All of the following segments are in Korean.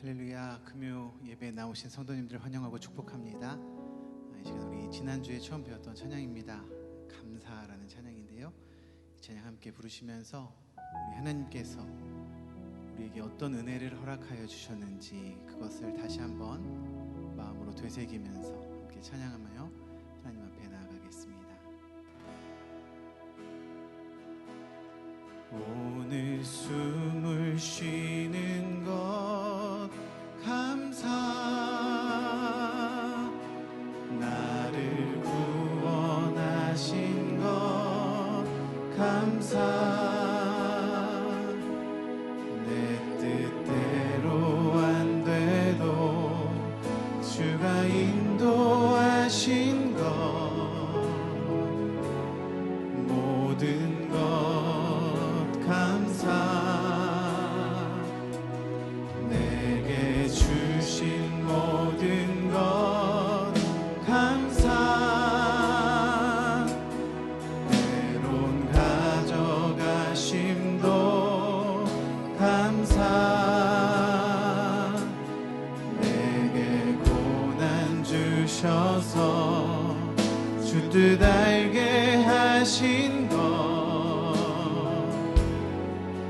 할렐루야. 금요 예배에 나오신 성도님들 환영하고 축복합니다. 이 시간 우리 지난주에 처음 배웠던 찬양입니다. 감사라는 찬양인데요, 이 찬양 함께 부르시면서 우리 하나님께서 우리에게 어떤 은혜를 허락하여 주셨는지 그것을 다시 한번 마음으로 되새기면서 함께 찬양하며 하나님 앞에 나아가겠습니다. 오늘 숨을 쉬는 것 감사, 나를 구원하신 것 감사, 내 뜻대로 안 돼도 주가 인도하신 것, 모든 것 감사, 내게 주신 모든 것 감사, 때론 가져가심도 감사, 내게 고난 주셔서 주 뜻 알게 하신 것,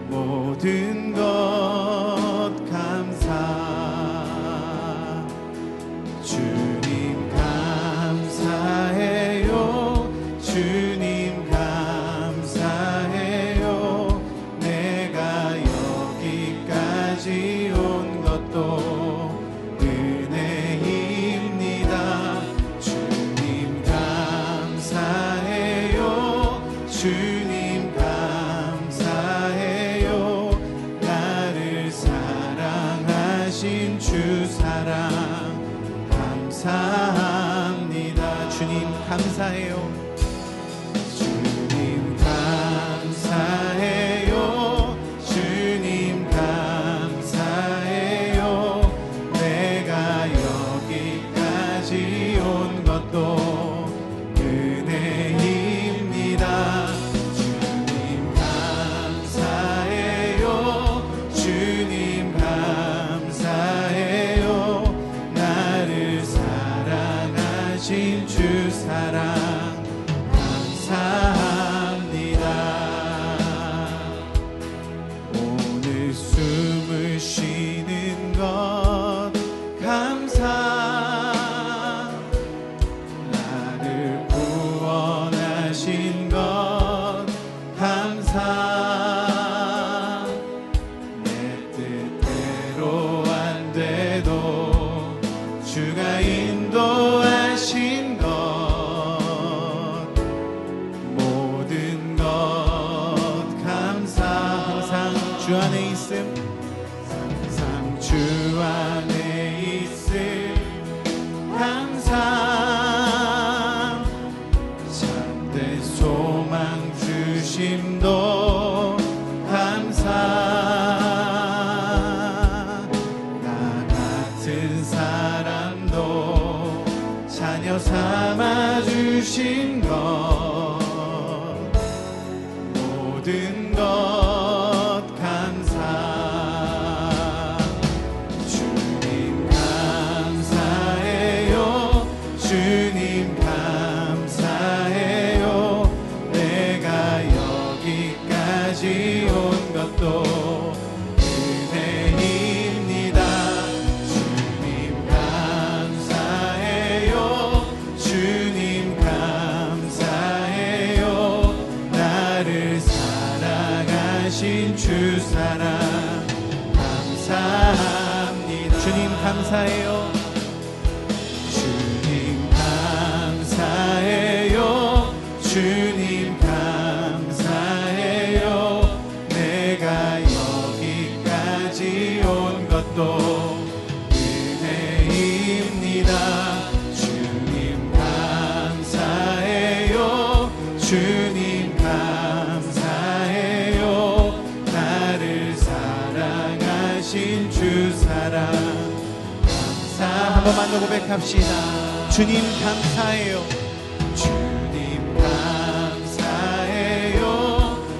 모든 것 감사, 주님 감사해요, 주님 감사해요, 내가 여기까지 온 것도 은혜입니다. 주님 감사해요, 주님 감사해요, 나를 사랑하신 주 사랑 감사합니다. 주님 감사해요, 주님 감사해요, 주님 감사해요, 내가 여기까지 온 것도 은혜입니다. 주님 감사해요, 주님 감사해요, 나를 사랑하신 주 사랑 감사합니다. 오늘 숨을 쉬는 것 감사, 나를 구원하신 것 감사, 내 뜻대로 안 돼도 주가 인도하신 것, 모든 것 감사, 항상 주 안에 있음, 항상 주 안에 있음 감사, 참된 소망 주심도 감사, 나 같은 사람도 자녀 삼아 주신 것, 모든 것 감사, 주님 감사해요, 주님 감사해요, 내가 여기까지 온 것도 은혜입니다. 주님 감사해요, 주님 감사해요, 나를 사랑하신 주 사랑 감사합니다. 주님 감사해요, 주님 감사해요, 주님 감사해요, 내가 여기까지 온 것도 은혜입니다. 주님 감사해요, 주님 감사해요, 나를 사랑하신 주 사랑 감사. 한 번만 더 고백합시다. 주님 감사해요, 주님 감사해요,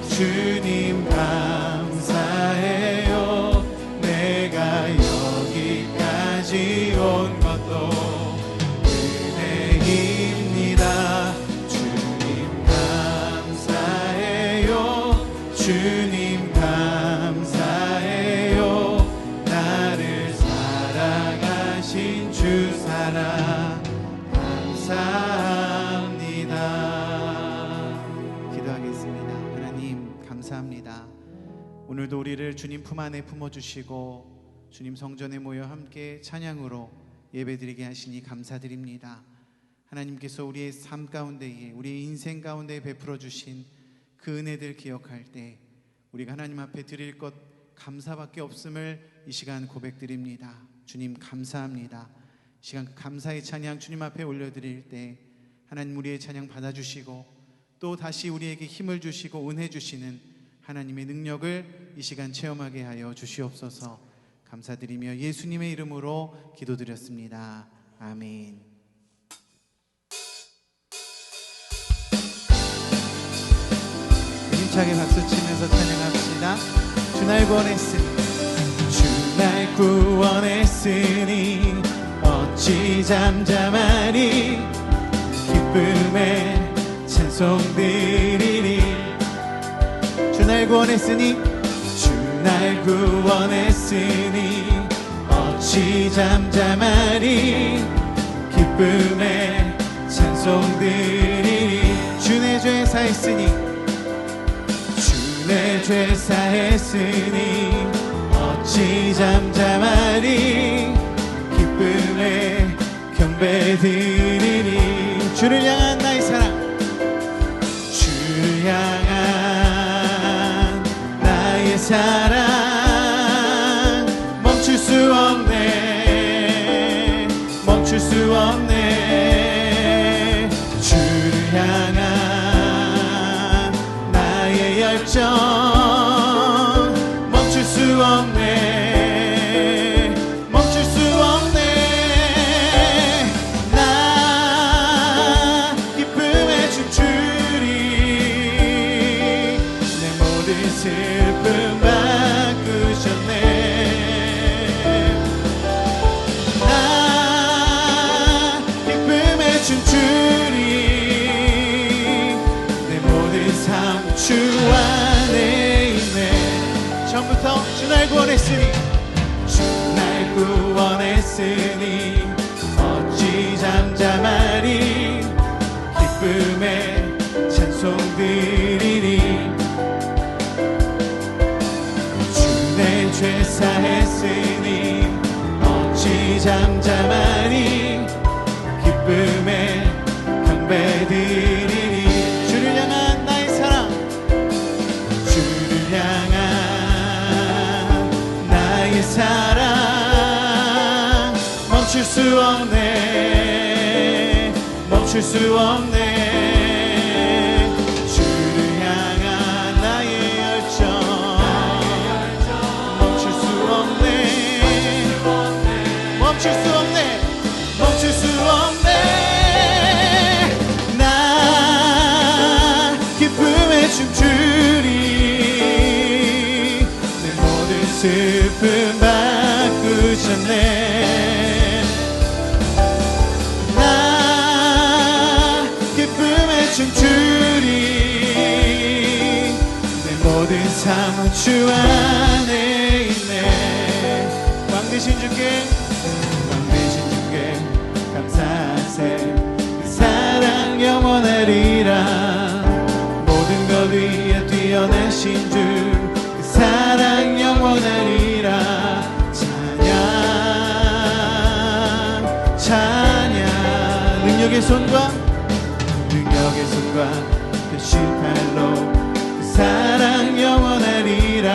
주님 감사해요, 내가 여기 주님 감사해요. 나를 사랑하신 주 사랑 감사합니다. 기도하겠습니다. 하나님 감사합니다. 오늘도 우리를 주님 품 안에 품어주시고 주님 성전에 모여 함께 찬양으로 예배드리게 하시니 감사드립니다. 하나님께서 우리의 삶 가운데에, 우리의 인생 가운데에 베풀어 주신 그 은혜들 기억할 때 우리가 하나님 앞에 드릴 것 감사밖에 없음을 이 시간 고백드립니다. 주님 감사합니다. 이 시간 그 감사의 찬양 주님 앞에 올려드릴 때 하나님 우리의 찬양 받아주시고 또 다시 우리에게 힘을 주시고 은혜 주시는 하나님의 능력을 이 시간 체험하게 하여 주시옵소서. 감사드리며 예수님의 이름으로 기도드렸습니다. 아멘. 힘차게 박수치면서 찬양합시다. 주 날 구원했으니, 주 날 구원했으니 어찌 잠잠하니, 기쁨에 찬송 드리리. 주 날 구원했으니, 주 날 구원했으니 어찌 잠잠하니, 기쁨에 찬송 드리리. 주 내 죄 사했으니, 주 내 죄 사했으니 어찌 잠잠하니, 기쁨에 경배드리리. 주를 향한 나의 사랑, 주를 향한 나의 사랑 멈출 수 없네, 멈출 수 없네. 주를 향한 나의 열정 멈출 수 없네, 멈출 수 없네. 나 기쁨에 춤추리, 내 모든 슬픔 바꾸셨네. 나 기쁨에 춤추리, 내 모든 삶 주 안에 있네. 처음부터 주 날 구원했으니, 주 날 구원했으니 어찌 잠잠하리, 기쁨에 찬송 드리리. 주 내 죄 사했으니 어찌 잠잠하니, 기쁨에 경배드리리. 주를 향한 나의 사랑, 주를 향한 나의 사랑 멈출 수 없네, 멈출 수 없네. 주를 향한 나의 열정 멈출 수 없네, 멈출 수 없네, 멈출 수 없네. 나 기쁨에 춤추리, 내 모든 슬픔 바꾸셨네. 나 기쁨에 춤추리, 내 모든 삶 주 안에 있네. 왕 되신 주께, 왕 되신 주께 감사하세. 그 사랑 영원하리라. 모든 것 위에 뛰어나신 주, 그 사랑 영원하리라. 찬양, 찬양. 능력의 손과, 능력의 손과 대신 팔로 그 사랑 영원하리라.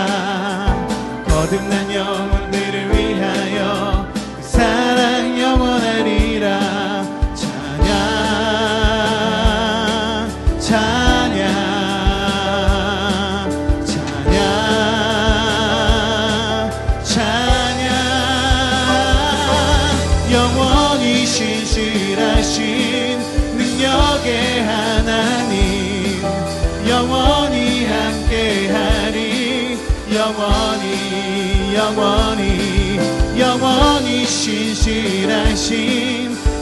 거듭난 영혼들을 위하여 그 사랑 영원하리라. 찬양, 찬양, 찬양, 찬양. 영원히 신실하신 능력의 하나님, 영원히 함께하리. 영원히, 영원히, 영원히 신실하신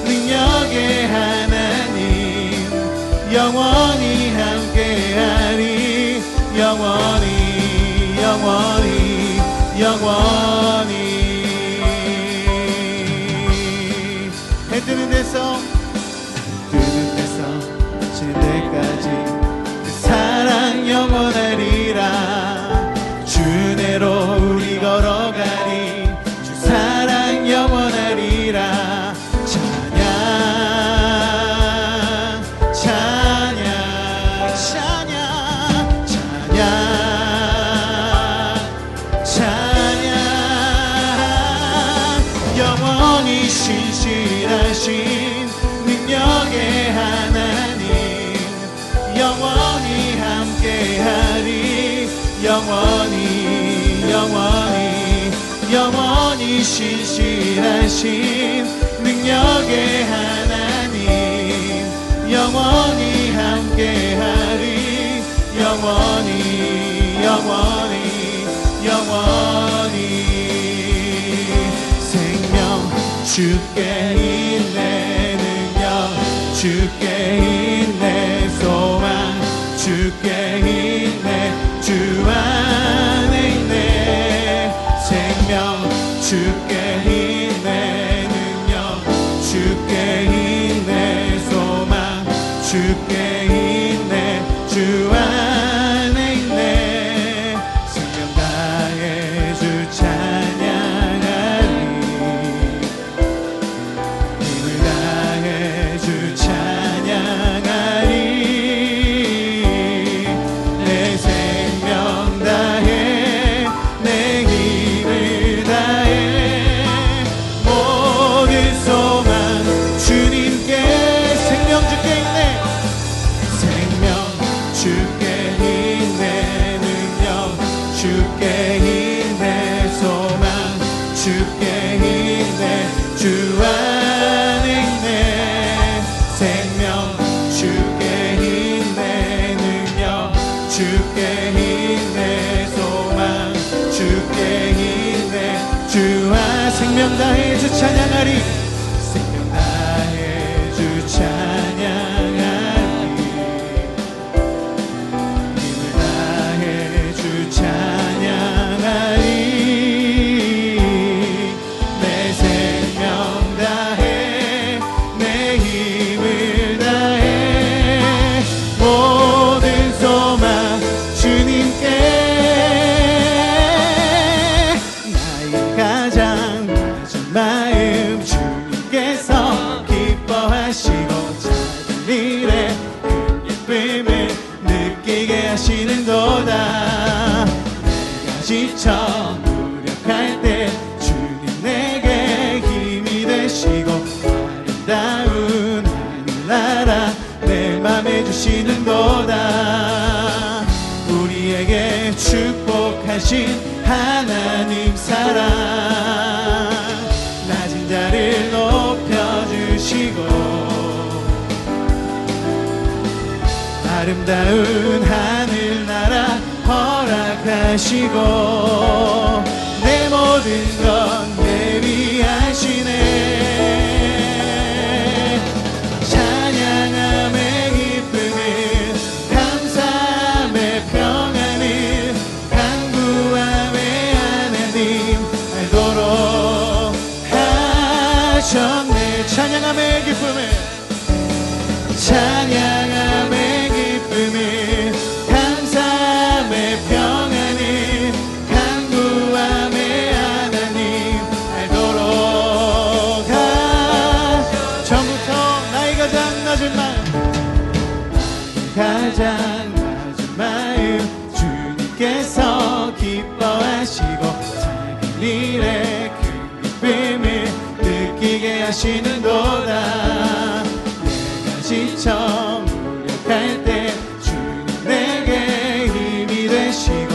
능력의 하나님, 영원히 함께하리. 영원히 영원히 영원히 영원히 신실하신 능력의 하나님 영원히 함께하리 영원히 영원히 영원히 생명 주께 있네 능력 주께 있네 소망 주께 있네 주 안에 있네 생명 주께 있네 능력 주께 있네 소망 주께 있네 주 안에 있네 생명 다해 주 찬양하리 힘을 다해 주 찬양하리 내 생명 다해 내 힘을 다해 모든 소망 주님께 생명 주께 있네 생명 주께 있네 능력 주께 있네 소망 주께 있네 주 안에 있네 생명 주께 있네 능력 주께 있네 소망 주께 있네 주 안 생명 다해 주 찬양하리 생명 다해 주 찬양하리 힘을 다해 주 찬양하리 내 생명 다해 내 힘을 다해 모든 소망 주님께 나의 가장 낮은 마음 주님께서 기뻐하시고 작은 일에 큰 기쁨을 느끼게 하시는도다 내가 지쳐 무력할 때 주님 내게 힘이 되시고 아름다운 하늘나라 내 맘에 주시는도다 우리에게 축복하신 하나님 사랑 낮은 자를 높여주시고 아름다운 하늘나라 허락하시고 내 모든 건 예비하시네 찬양함의 기쁨을 감사함의 평안을 간구함의 하나님 알도록 하셨네 찬양함의 기쁨을 찬양함의 기쁨을 감사함의 평안을 간구함의 하나님 알도록 처음부터 나의 가장 낮은 마음 가장 낮은 마음 주님께서 기뻐하시고 작은 일에 큰 기쁨을 느끼게 하시는도다 내가 지쳐 무력할 때 주님 내게 힘이 되시고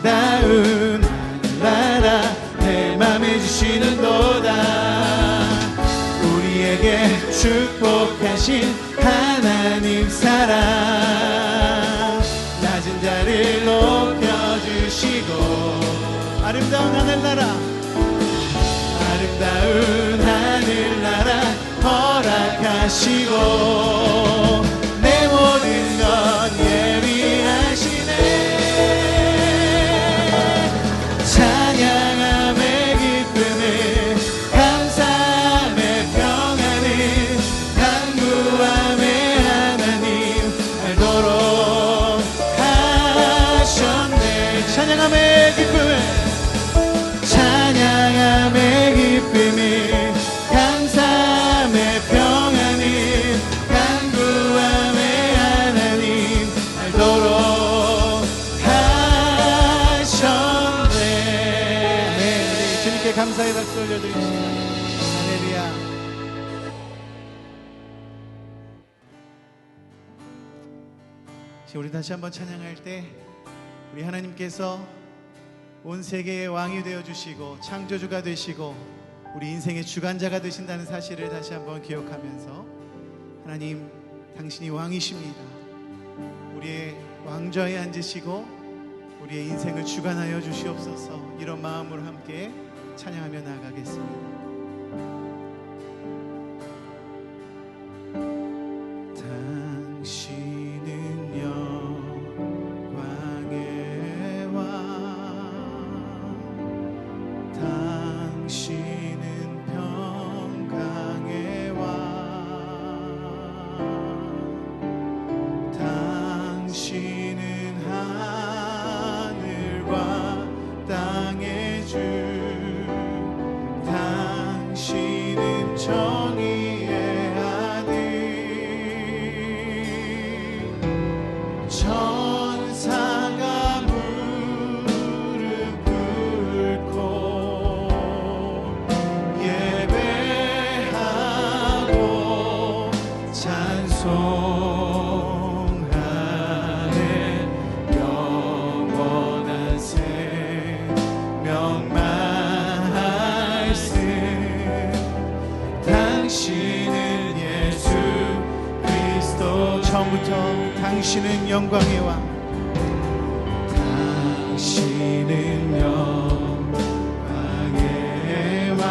아름다운 하늘나라 내 맘에 주시는도다 우리에게 축복하신 하나님 사랑 낮은 자를 높여주시고 아름다운 하늘나라 아름다운 하늘나라 허락하시고 내 모든 것 예비하시네 찬양함의 기쁨을 감사함의 평안을 간구함의 하나님 알도록 하셨네 찬양함의 기쁨을 찬양함의 기쁨을 감사함의 평안을 간구함의 하나님 알도록 하셨네 네, 주님께 감사의 박수 올려드립시다 할렐루야 우리 다시 한번 찬양할 때 우리 우리 하나님께서 온 세계의 왕이 되어주시고 창조주가 되시고 우리 인생의 주관자가 되신다는 사실을 다시 한번 기억하면서, 하나님 당신이 왕이십니다. 우리의 왕좌에 앉으시고 우리의 인생을 주관하여 주시옵소서. 이런 마음으로 함께 찬양하며 나아가겠습니다. 당신은 영광의 왕, 당신은 평강의 왕, 당신은 하늘과 땅의 주, 당신은 정의의 아들, 천사가 무릎 꿇고 예배하고 찬송하네. 영원한 생명 말씀, 당신은 예수 그리스도. 처음부터 당신은 영광의 왕, 당신은 영광의 왕,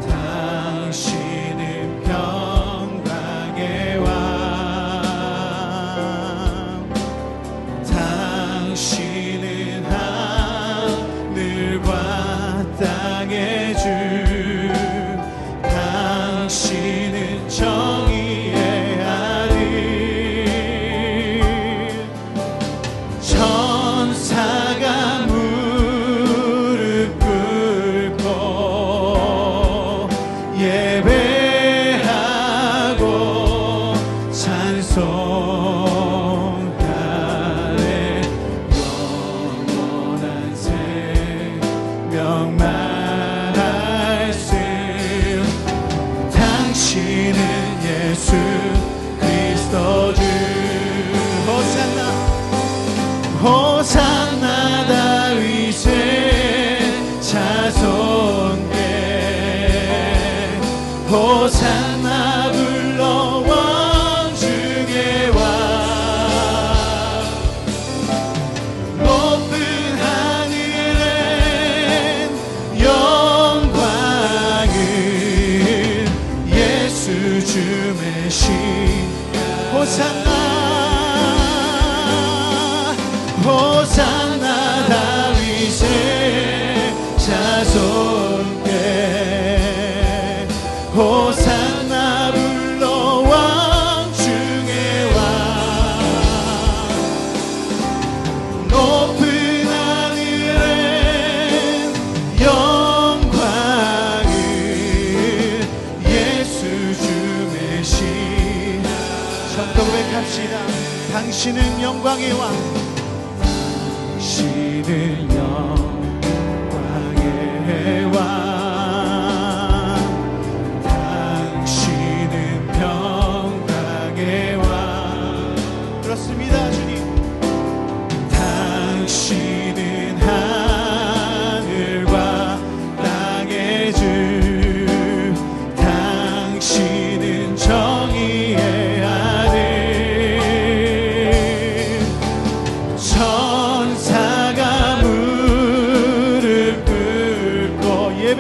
당신은 평강의 왕, 당신은 하늘과 땅의 주, 당신은 정의의 아들, 천사가 무릎 꿇고 예배하고 찬송하네. 영원한 생명 말씀, 당신은 예수 그리스도 주. 호산나 호산나 다윗의 자손께, 호산나 불러 왕 중의 왕, 높은 하늘엔 영광을 예수 주 메시. 호산나 호산나 다윗의 자손께, 호산나 불러 왕 중의 왕, 높은 하늘엔 영광을 예수 주 메시. 전도 고백합시다. 당신은 영광의 왕, 당신은 영광의 왕, 당신은 평강의 왕. 그렇습니다 주님. 당신은 하늘과 땅의 주, 당신은 정의의 아들, 천사가 무릎 꿇고 예배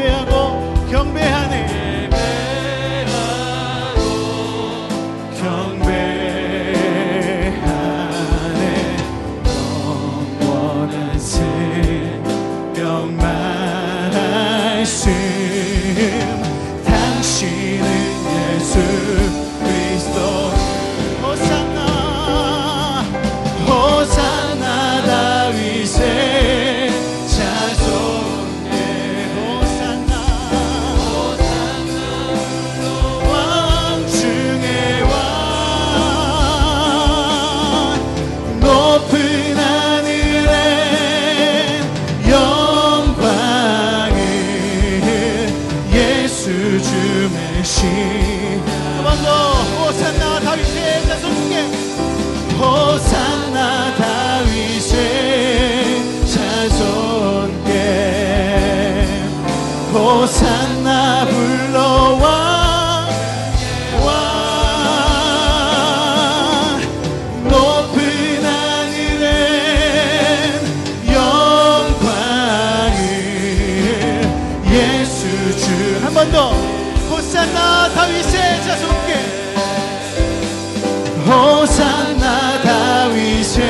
호산나 다윗의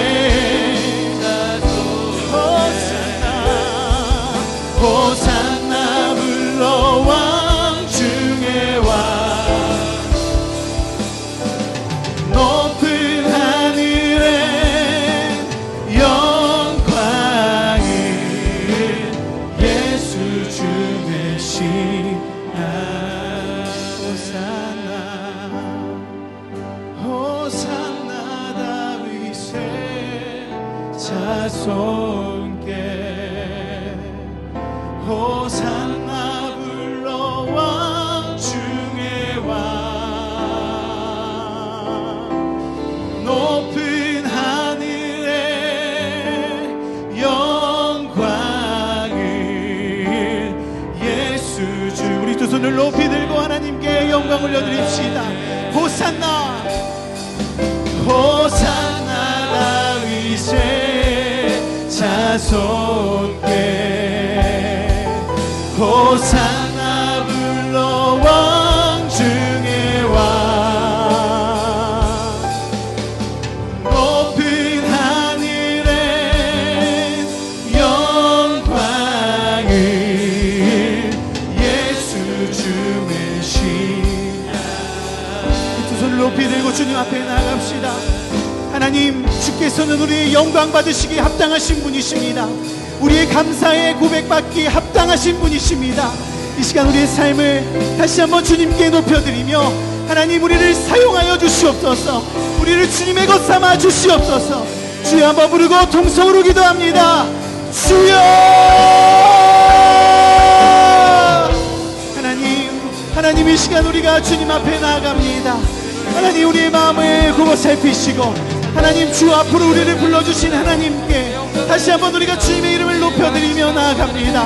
호산나 불러 왕 중에 왕 높은 하늘에 영광을 예수 주 되시나 호산나 다윗의 자손께 호산나 불러 왕 중에 왕 높은 하늘에 영광을 예수 주 우리 두 손을 높이 들고 하나님께 영광 올려드립시다. 호산나 호산나 다윗의 자손께 호산나 불러 왕 중에 왕 높은 하늘에 영광을 예수 주의 시나 두 손을 높이 들고 주님 앞에 나아갑시다. 하나님, 주께서는 우리의 영광 받으시기에 합당하신 분이십니다. 우리의 감사에 고백받기에 합당하신 분이십니다. 이 시간 우리의 삶을 다시 한번 주님께 높여드리며 하나님, 우리를 사용하여 주시옵소서. 우리를 주님의 것 삼아 주시옵소서. 주여 한번 부르고 통성으로 기도합니다. 주여! 하나님 이 시간 우리가 주님 앞에 나아갑니다. 하나님, 우리의 마음을 보고 살피시고 하나님, 주 앞으로 우리를 불러주신 하나님께 다시 한번 우리가 주님의 이름을 높여드리며 나아갑니다.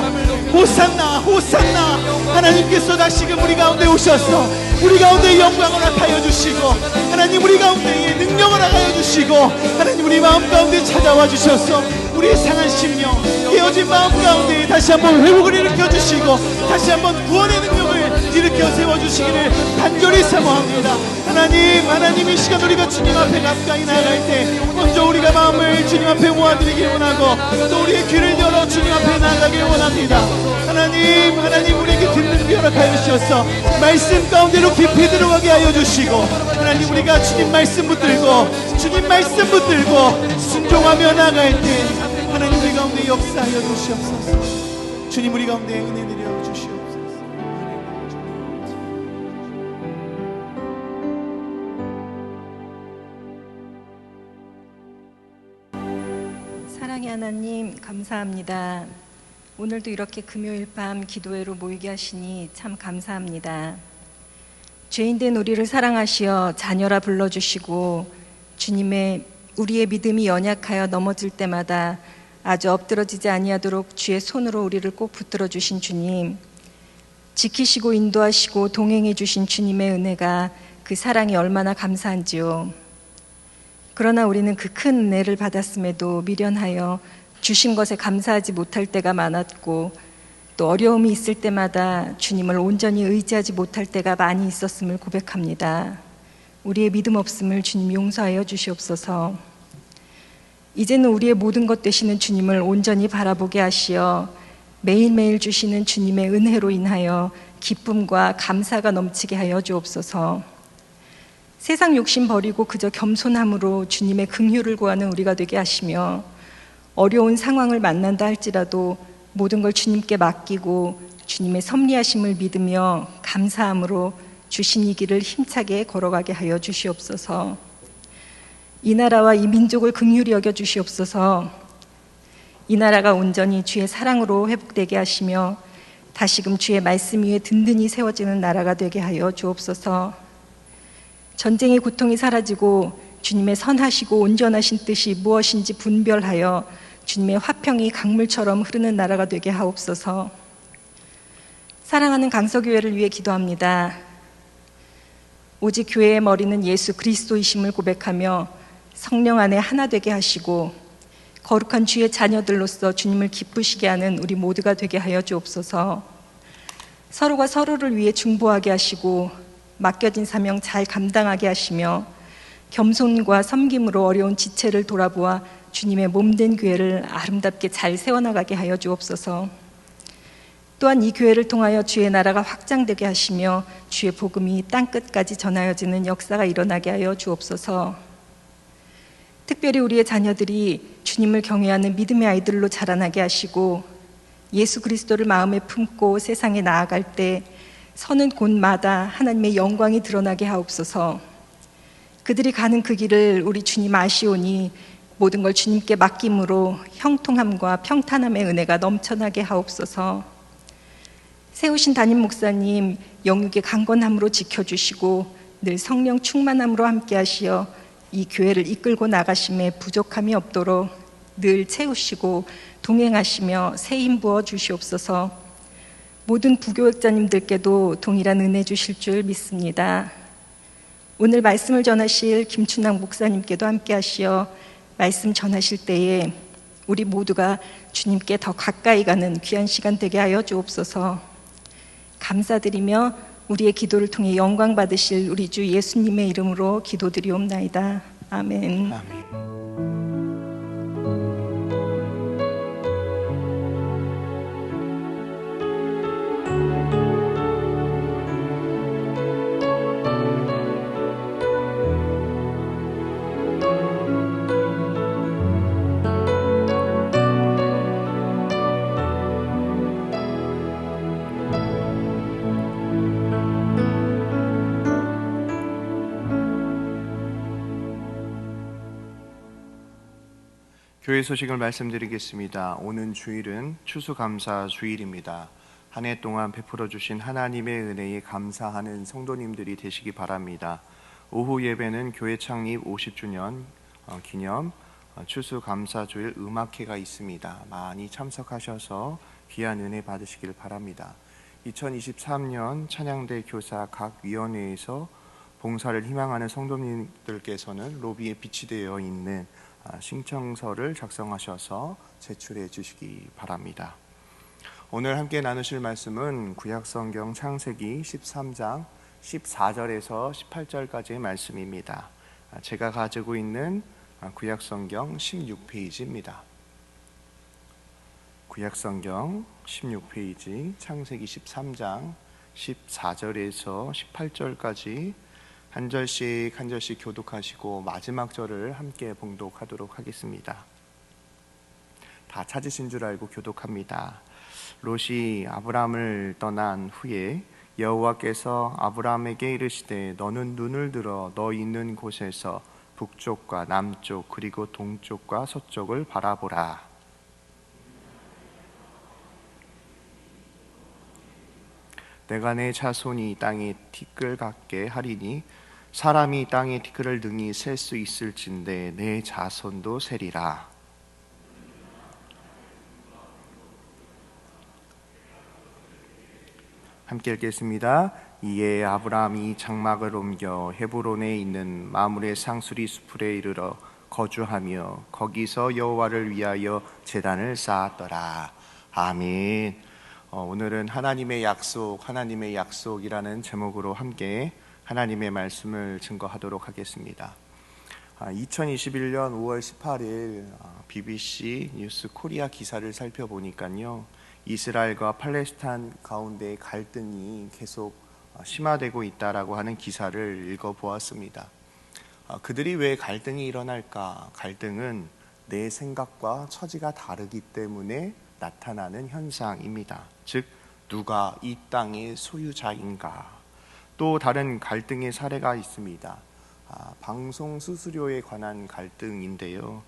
호산나 호산나. 하나님께서 다시금 우리 가운데 오셔서 우리 가운데 영광을 나타여 주시고 하나님, 우리 가운데에 능력을 나타여 주시고 하나님, 우리 마음 가운데 찾아와 주셔서 우리의 상한 심령, 깨어진 마음 가운데 다시 한번 회복을 일으켜 주시고 다시 한번 구원의 능력을 일으켜 세워주시기를 간절히 사모합니다. 하나님 이 시간 우리가 주님 앞에 가까이 나아갈 때 먼저 우리가 마음을 주님 앞에 모아드리길 원하고 또 우리의 귀를 열어 주님 앞에 나아가길 원합니다. 하나님 우리에게 듣는 귀 허락하여 주셔서 말씀 가운데로 깊이 들어가게 하여 주시고 하나님, 우리가 주님 말씀 붙들고 주님 말씀 붙들고 순종하며 나아갈 때 하나님, 우리 가운데 역사하여 주시옵소서. 주님, 우리 가운데 은혜 내려 주시옵소서. 사랑의 하나님, 감사합니다. 오늘도 이렇게 금요일 밤 기도회로 모이게 하시니 참 감사합니다. 죄인된 우리를 사랑하시어 자녀라 불러주시고 주님의 우리의 믿음이 연약하여 넘어질 때마다 아주 엎드러지지 아니하도록 주의 손으로 우리를 꼭 붙들어 주신 주님, 지키시고 인도하시고 동행해 주신 주님의 은혜가, 그 사랑이 얼마나 감사한지요. 그러나 우리는 그 큰 은혜를 받았음에도 미련하여 주신 것에 감사하지 못할 때가 많았고 또 어려움이 있을 때마다 주님을 온전히 의지하지 못할 때가 많이 있었음을 고백합니다. 우리의 믿음 없음을 주님 용서하여 주시옵소서. 이제는 우리의 모든 것 되시는 주님을 온전히 바라보게 하시어 매일매일 주시는 주님의 은혜로 인하여 기쁨과 감사가 넘치게 하여 주옵소서. 세상 욕심 버리고 그저 겸손함으로 주님의 긍휼을 구하는 우리가 되게 하시며 어려운 상황을 만난다 할지라도 모든 걸 주님께 맡기고 주님의 섭리하심을 믿으며 감사함으로 주신 이 길을 힘차게 걸어가게 하여 주시옵소서. 이 나라와 이 민족을 긍휼히 여겨 주시옵소서. 이 나라가 온전히 주의 사랑으로 회복되게 하시며 다시금 주의 말씀 위에 든든히 세워지는 나라가 되게 하여 주옵소서. 전쟁의 고통이 사라지고 주님의 선하시고 온전하신 뜻이 무엇인지 분별하여 주님의 화평이 강물처럼 흐르는 나라가 되게 하옵소서. 사랑하는 강서교회를 위해 기도합니다. 오직 교회의 머리는 예수 그리스도이심을 고백하며 성령 안에 하나 되게 하시고 거룩한 주의 자녀들로서 주님을 기쁘시게 하는 우리 모두가 되게 하여 주옵소서. 서로가 서로를 위해 중보하게 하시고 맡겨진 사명 잘 감당하게 하시며 겸손과 섬김으로 어려운 지체를 돌아보아 주님의 몸된 교회를 아름답게 잘 세워나가게 하여 주옵소서. 또한 이 교회를 통하여 주의 나라가 확장되게 하시며 주의 복음이 땅끝까지 전하여지는 역사가 일어나게 하여 주옵소서. 특별히 우리의 자녀들이 주님을 경외하는 믿음의 아이들로 자라나게 하시고 예수 그리스도를 마음에 품고 세상에 나아갈 때 서는 곳마다 하나님의 영광이 드러나게 하옵소서. 그들이 가는 그 길을 우리 주님 아시오니 모든 걸 주님께 맡김으로 형통함과 평탄함의 은혜가 넘쳐나게 하옵소서. 세우신 담임 목사님 영육의 강건함으로 지켜주시고 늘 성령 충만함으로 함께 하시어 이 교회를 이끌고 나가심에 부족함이 없도록 늘 채우시고 동행하시며 새 힘 부어 주시옵소서. 모든 부교역자님들께도 동일한 은혜 주실 줄 믿습니다. 오늘 말씀을 전하실 김춘학 목사님께도 함께 하시어 말씀 전하실 때에 우리 모두가 주님께 더 가까이 가는 귀한 시간 되게 하여 주옵소서. 감사드리며 우리의 기도를 통해 영광 받으실 우리 주 예수님의 이름으로 기도드리옵나이다. 아멘. 아멘. 교회 소식을 말씀드리겠습니다. 오는 주일은 추수감사 주일입니다. 한 해 동안 베풀어 주신 하나님의 은혜에 감사하는 성도님들이 되시기 바랍니다. 오후 예배는 교회 창립 50주년 기념 추수감사 주일 음악회가 있습니다. 많이 참석하셔서 귀한 은혜 받으시길 바랍니다. 2023년 찬양대 교사 각 위원회에서 봉사를 희망하는 성도님들께서는 로비에 비치되어 있는 신청서를 작성하셔서 제출해 주시기 바랍니다. 오늘 함께 나누실 말씀은 구약성경 창세기 13장 14절에서 18절까지의 말씀입니다. 제가 가지고 있는 구약성경 16페이지입니다. 구약성경 16페이지 창세기 13장 14절에서 18절까지 한 절씩 한 절씩 교독하시고 마지막 절을 함께 봉독하도록 하겠습니다. 다 찾으신 줄 알고 교독합니다. 롯이 아브람을 떠난 후에 여호와께서 아브람에게 이르시되 너는 눈을 들어 너 있는 곳에서 북쪽과 남쪽 그리고 동쪽과 서쪽을 바라보라. 내가 내 자손이 땅에 티끌 같게 하리니 사람이 땅의 티끌을 능히 셀 수 있을진데 내 자손도 세리라. 함께 읽겠습니다. 이에 아브라함이 장막을 옮겨 헤브론에 있는 마므레 상수리 수풀에 이르러 거주하며 거기서 여호와를 위하여 제단을 쌓았더라. 아멘. 오늘은 하나님의 약속이라는 제목으로 함께 하나님의 말씀을 증거하도록 하겠습니다. 2021년 5월 18일 BBC 뉴스 코리아 기사를 살펴보니까요, 이스라엘과 팔레스타인 가운데 갈등이 계속 심화되고 있다라고 하는 기사를 읽어보았습니다. 그들이 왜 갈등이 일어날까? 갈등은 내 생각과 처지가 다르기 때문에 나타나는 현상입니다. 즉, 누가 이 땅의 소유자인가? 또 다른 갈등의 사례가 있습니다. 방송 수수료에 관한 갈등인데요.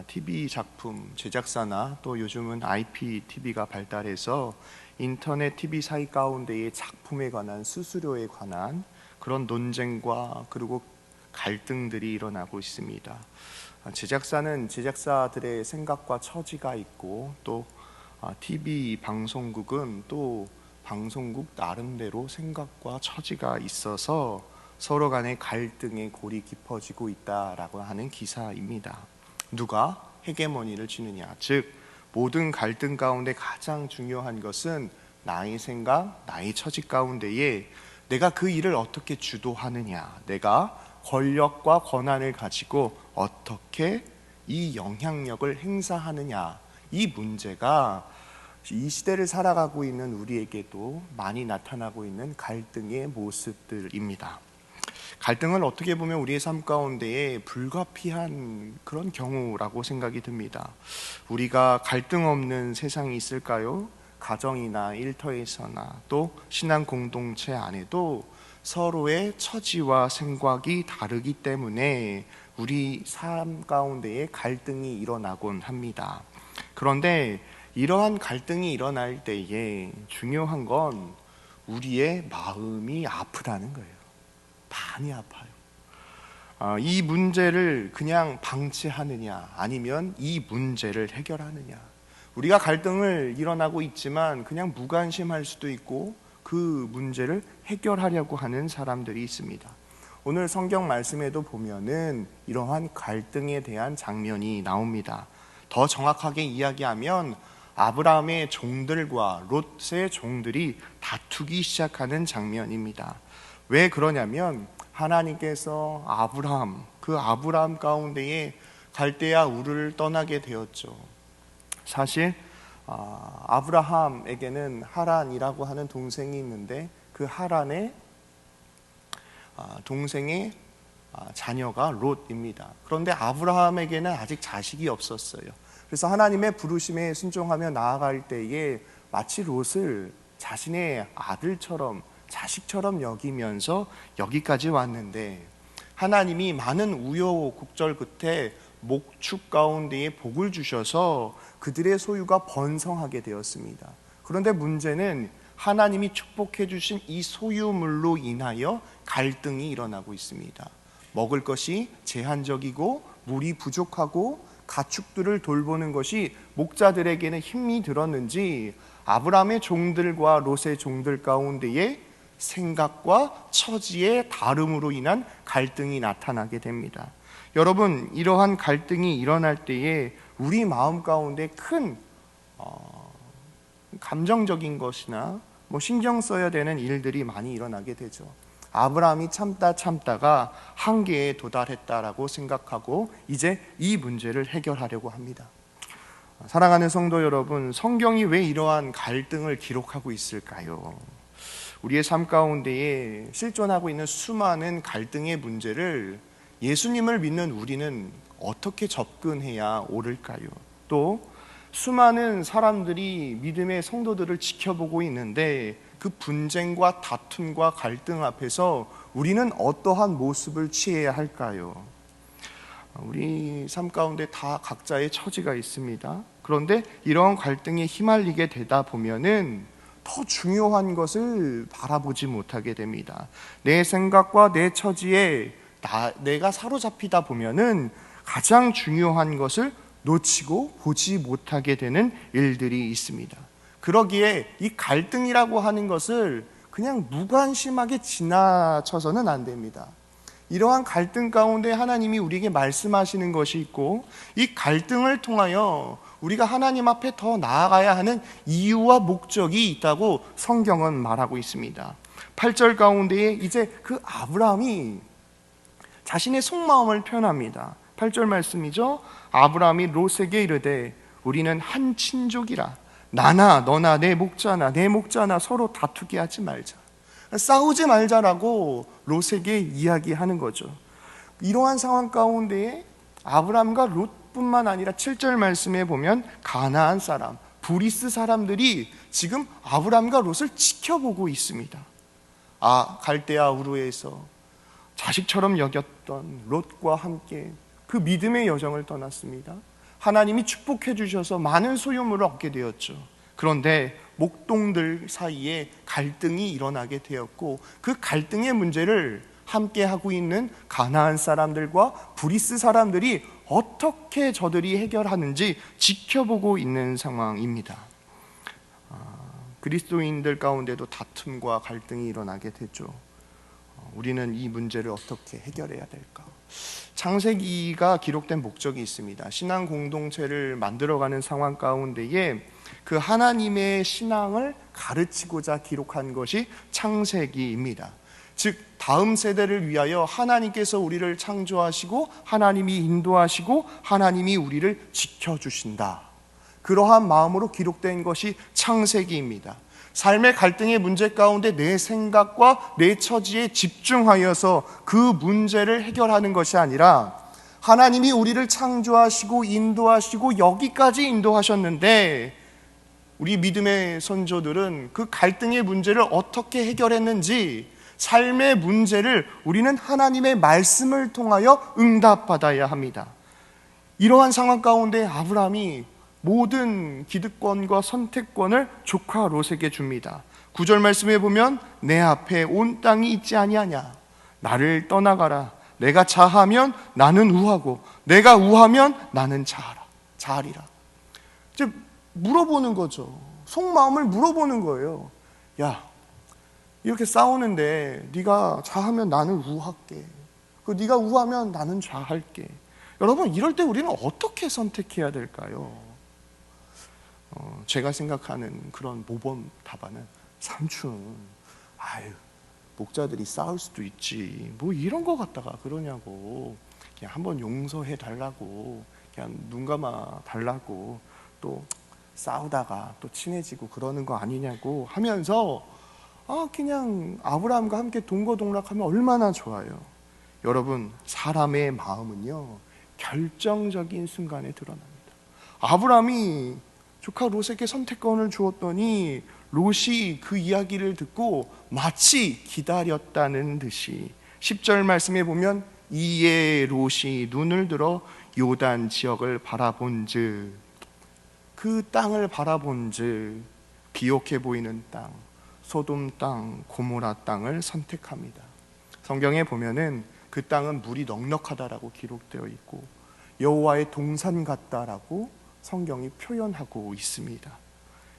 TV 작품 제작사나 또 요즘은 IPTV가 발달해서 인터넷 TV 사이 가운데의 작품에 관한 수수료에 관한 그런 논쟁과 그리고 갈등들이 일어나고 있습니다. 제작사는 제작사들의 생각과 처지가 있고 또 TV 방송국은 또 방송국 나름대로 생각과 처지가 있어서 서로 간의 갈등의 골이 깊어지고 있다라고 하는 기사입니다. 누가 헤게모니를 쥐느냐, 즉 모든 갈등 가운데 가장 중요한 것은 나의 생각, 나의 처지 가운데에 내가 그 일을 어떻게 주도하느냐, 내가 권력과 권한을 가지고 어떻게 이 영향력을 행사하느냐, 이 문제가 이 시대를 살아가고 있는 우리에게도 많이 나타나고 있는 갈등의 모습들입니다. 갈등은 어떻게 보면 우리의 삶 가운데에 불가피한 그런 경우라고 생각이 듭니다. 우리가 갈등 없는 세상이 있을까요? 가정이나 일터에서나 또 신앙 공동체 안에도 서로의 처지와 생각이 다르기 때문에 우리 삶 가운데에 갈등이 일어나곤 합니다. 그런데 이러한 갈등이 일어날 때에 중요한 건 우리의 마음이 아프다는 거예요. 많이 아파요. 이 문제를 그냥 방치하느냐, 아니면 이 문제를 해결하느냐. 우리가 갈등을 일어나고 있지만 그냥 무관심할 수도 있고 그 문제를 해결하려고 하는 사람들이 있습니다. 오늘 성경 말씀에도 보면은 이러한 갈등에 대한 장면이 나옵니다. 더 정확하게 이야기하면 아브라함의 종들과 롯의 종들이 다투기 시작하는 장면입니다. 왜 그러냐면 하나님께서 아브라함 가운데에 갈대아 우르를 떠나게 되었죠. 사실 아브라함에게는 하란이라고 하는 동생이 있는데 그 하란의 동생의 자녀가 롯입니다. 그런데 아브라함에게는 아직 자식이 없었어요. 그래서 하나님의 부르심에 순종하며 나아갈 때에 마치 롯을 자신의 아들처럼, 자식처럼 여기면서 여기까지 왔는데, 하나님이 많은 우여곡절 끝에 목축 가운데에 복을 주셔서 그들의 소유가 번성하게 되었습니다. 그런데 문제는 하나님이 축복해 주신 이 소유물로 인하여 갈등이 일어나고 있습니다. 먹을 것이 제한적이고 물이 부족하고 가축들을 돌보는 것이 목자들에게는 힘이 들었는지 아브라함의 종들과 롯의 종들 가운데에 생각과 처지의 다름으로 인한 갈등이 나타나게 됩니다. 여러분, 이러한 갈등이 일어날 때에 우리 마음 가운데 큰 감정적인 것이나 신경 써야 되는 일들이 많이 일어나게 되죠. 아브라함이 참다가 한계에 도달했다라고 생각하고 이제 이 문제를 해결하려고 합니다. 사랑하는 성도 여러분, 성경이 왜 이러한 갈등을 기록하고 있을까요? 우리의 삶 가운데에 실존하고 있는 수많은 갈등의 문제를 예수님을 믿는 우리는 어떻게 접근해야 옳을까요? 또 수많은 사람들이 믿음의 성도들을 지켜보고 있는데 그 분쟁과 다툼과 갈등 앞에서 우리는 어떠한 모습을 취해야 할까요? 우리 삶 가운데 다 각자의 처지가 있습니다. 그런데 이런 갈등에 휘말리게 되다 보면은 더 중요한 것을 바라보지 못하게 됩니다. 내 생각과 내 처지에 내가 사로잡히다 보면은 가장 중요한 것을 놓치고 보지 못하게 되는 일들이 있습니다. 그러기에 이 갈등이라고 하는 것을 그냥 무관심하게 지나쳐서는 안 됩니다. 이러한 갈등 가운데 하나님이 우리에게 말씀하시는 것이 있고, 이 갈등을 통하여 우리가 하나님 앞에 더 나아가야 하는 이유와 목적이 있다고 성경은 말하고 있습니다. 8절 가운데에 이제 그 아브라함이 자신의 속마음을 표현합니다. 8절 말씀이죠. 아브라함이 롯에게 이르되 우리는 한 친족이라, 나나 너나 내 목자나 서로 다투게 하지 말자, 싸우지 말자라고 롯에게 이야기하는 거죠. 이러한 상황 가운데에 아브라함과 롯뿐만 아니라 7절 말씀에 보면 가나안 사람, 브리스 사람들이 지금 아브라함과 롯을 지켜보고 있습니다. 갈대아 우르에서 자식처럼 여겼던 롯과 함께 그 믿음의 여정을 떠났습니다. 하나님이 축복해 주셔서 많은 소유물을 얻게 되었죠. 그런데 목동들 사이에 갈등이 일어나게 되었고, 그 갈등의 문제를 함께 하고 있는 가나안 사람들과 브리스 사람들이 어떻게 저들이 해결하는지 지켜보고 있는 상황입니다. 그리스도인들 가운데도 다툼과 갈등이 일어나게 되죠. 우리는 이 문제를 어떻게 해결해야 될까? 창세기가 기록된 목적이 있습니다. 신앙 공동체를 만들어가는 상황 가운데에 그 하나님의 신앙을 가르치고자 기록한 것이 창세기입니다. 즉 다음 세대를 위하여 하나님께서 우리를 창조하시고 하나님이 인도하시고 하나님이 우리를 지켜주신다. 그러한 마음으로 기록된 것이 창세기입니다. 삶의 갈등의 문제 가운데 내 생각과 내 처지에 집중하여서 그 문제를 해결하는 것이 아니라 하나님이 우리를 창조하시고 인도하시고 여기까지 인도하셨는데 우리 믿음의 선조들은 그 갈등의 문제를 어떻게 해결했는지 삶의 문제를 우리는 하나님의 말씀을 통하여 응답받아야 합니다. 이러한 상황 가운데 아브라함이 모든 기득권과 선택권을 조카 롯에게 줍니다. 9절 말씀에 보면 내 앞에 온 땅이 있지 아니하냐, 나를 떠나가라. 내가 자하면 나는 우하고 내가 우하면 나는 자하리라. 즉 물어보는 거죠. 속마음을 물어보는 거예요. 야, 이렇게 싸우는데 네가 자하면 나는 우할게, 네가 우하면 나는 좌할게. 여러분, 이럴 때 우리는 어떻게 선택해야 될까요? 제가 생각하는 그런 모범 답안은 삼촌, 목자들이 싸울 수도 있지, 뭐 이런 거 갖다가 그러냐고, 그냥 한번 용서해 달라고, 그냥 눈 감아 달라고, 또 싸우다가 또 친해지고 그러는 거 아니냐고 하면서 그냥 아브라함과 함께 동거동락하면 얼마나 좋아요. 여러분, 사람의 마음은요 결정적인 순간에 드러납니다. 아브라함이 조카 롯에게 선택권을 주었더니 롯이 그 이야기를 듣고 마치 기다렸다는 듯이 10절 말씀에 보면 이에 롯이 눈을 들어 요단 지역을 바라본즉, 그 땅을 바라본즉 비옥해 보이는 땅, 소돔 땅, 고모라 땅을 선택합니다. 성경에 보면은 그 땅은 물이 넉넉하다라고 기록되어 있고 여호와의 동산 같다라고 성경이 표현하고 있습니다.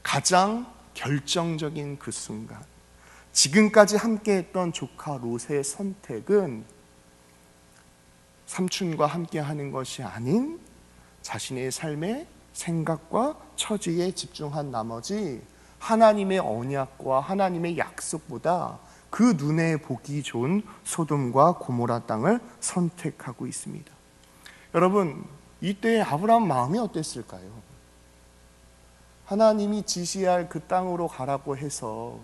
가장 결정적인 그 순간, 지금까지 함께했던 조카 롯의 선택은 삼촌과 함께하는 것이 아닌 자신의 삶의 생각과 처지에 집중한 나머지 하나님의 언약과 하나님의 약속보다 그 눈에 보기 좋은 소돔과 고모라 땅을 선택하고 있습니다. 여러분, 이때 아브라함 마음이 어땠을까요? 하나님이 지시할 그 땅으로 가라고 해서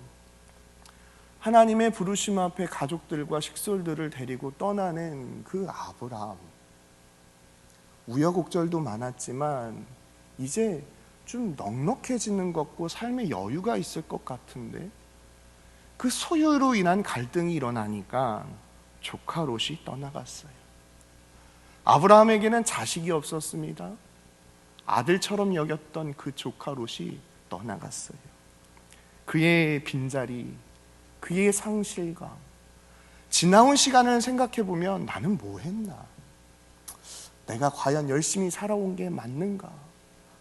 하나님의 부르심 앞에 가족들과 식솔들을 데리고 떠나는 그 아브라함, 우여곡절도 많았지만 이제 좀 넉넉해지는 것과 삶의 여유가 있을 것 같은데 그 소유로 인한 갈등이 일어나니까 조카 롯이 떠나갔어요. 아브라함에게는 자식이 없었습니다. 아들처럼 여겼던 그 조카 롯이 떠나갔어요. 그의 빈자리, 그의 상실감, 지나온 시간을 생각해 보면 나는 뭐 했나? 내가 과연 열심히 살아온 게 맞는가?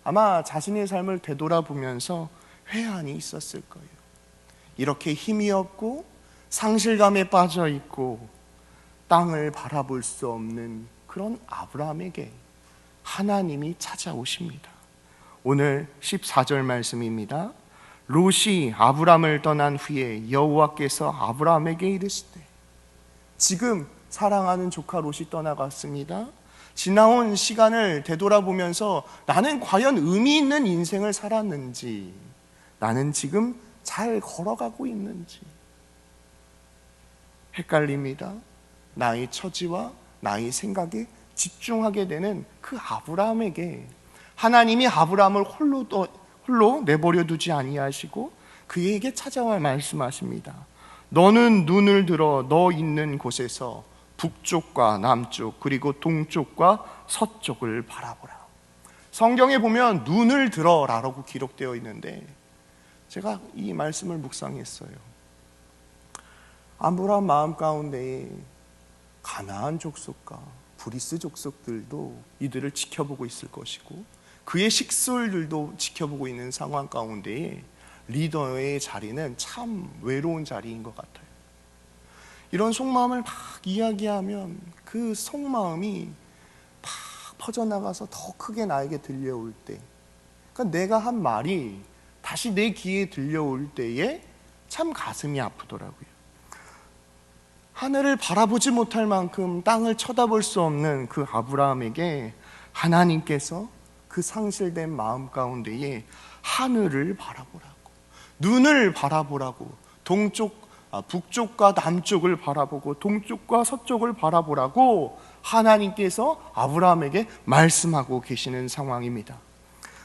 아마 자신의 삶을 되돌아보면서 회한이 있었을 거예요. 이렇게 힘이 없고 상실감에 빠져 있고 땅을 바라볼 수 없는 그런 아브라함에게 하나님이 찾아오십니다. 오늘 14절 말씀입니다. 롯이 아브라함을 떠난 후에 여호와께서 아브라함에게 이르시되, 지금 사랑하는 조카 롯이 떠나갔습니다. 지나온 시간을 되돌아보면서 나는 과연 의미 있는 인생을 살았는지, 나는 지금 잘 걸어가고 있는지 헷갈립니다. 나의 처지와 나의 생각에 집중하게 되는 그 아브라함에게 하나님이 아브라함을 홀로 내버려 두지 아니하시고 그에게 찾아와 말씀하십니다. 너는 눈을 들어 너 있는 곳에서 북쪽과 남쪽 그리고 동쪽과 서쪽을 바라보라. 성경에 보면 눈을 들어라라고 기록되어 있는데 제가 이 말씀을 묵상했어요. 아브라함 마음 가운데 가나안 족속과 브리스 족속들도 이들을 지켜보고 있을 것이고 그의 식솔들도 지켜보고 있는 상황 가운데에 리더의 자리는 참 외로운 자리인 것 같아요. 이런 속마음을 막 이야기하면 그 속마음이 막 퍼져나가서 더 크게 나에게 들려올 때, 그러니까 내가 한 말이 다시 내 귀에 들려올 때에 참 가슴이 아프더라고요. 하늘을 바라보지 못할 만큼 땅을 쳐다볼 수 없는 그 아브라함에게 하나님께서 그 상실된 마음 가운데에 하늘을 바라보라고, 눈을 바라보라고, 북쪽과 남쪽을 바라보고 동쪽과 서쪽을 바라보라고 하나님께서 아브라함에게 말씀하고 계시는 상황입니다.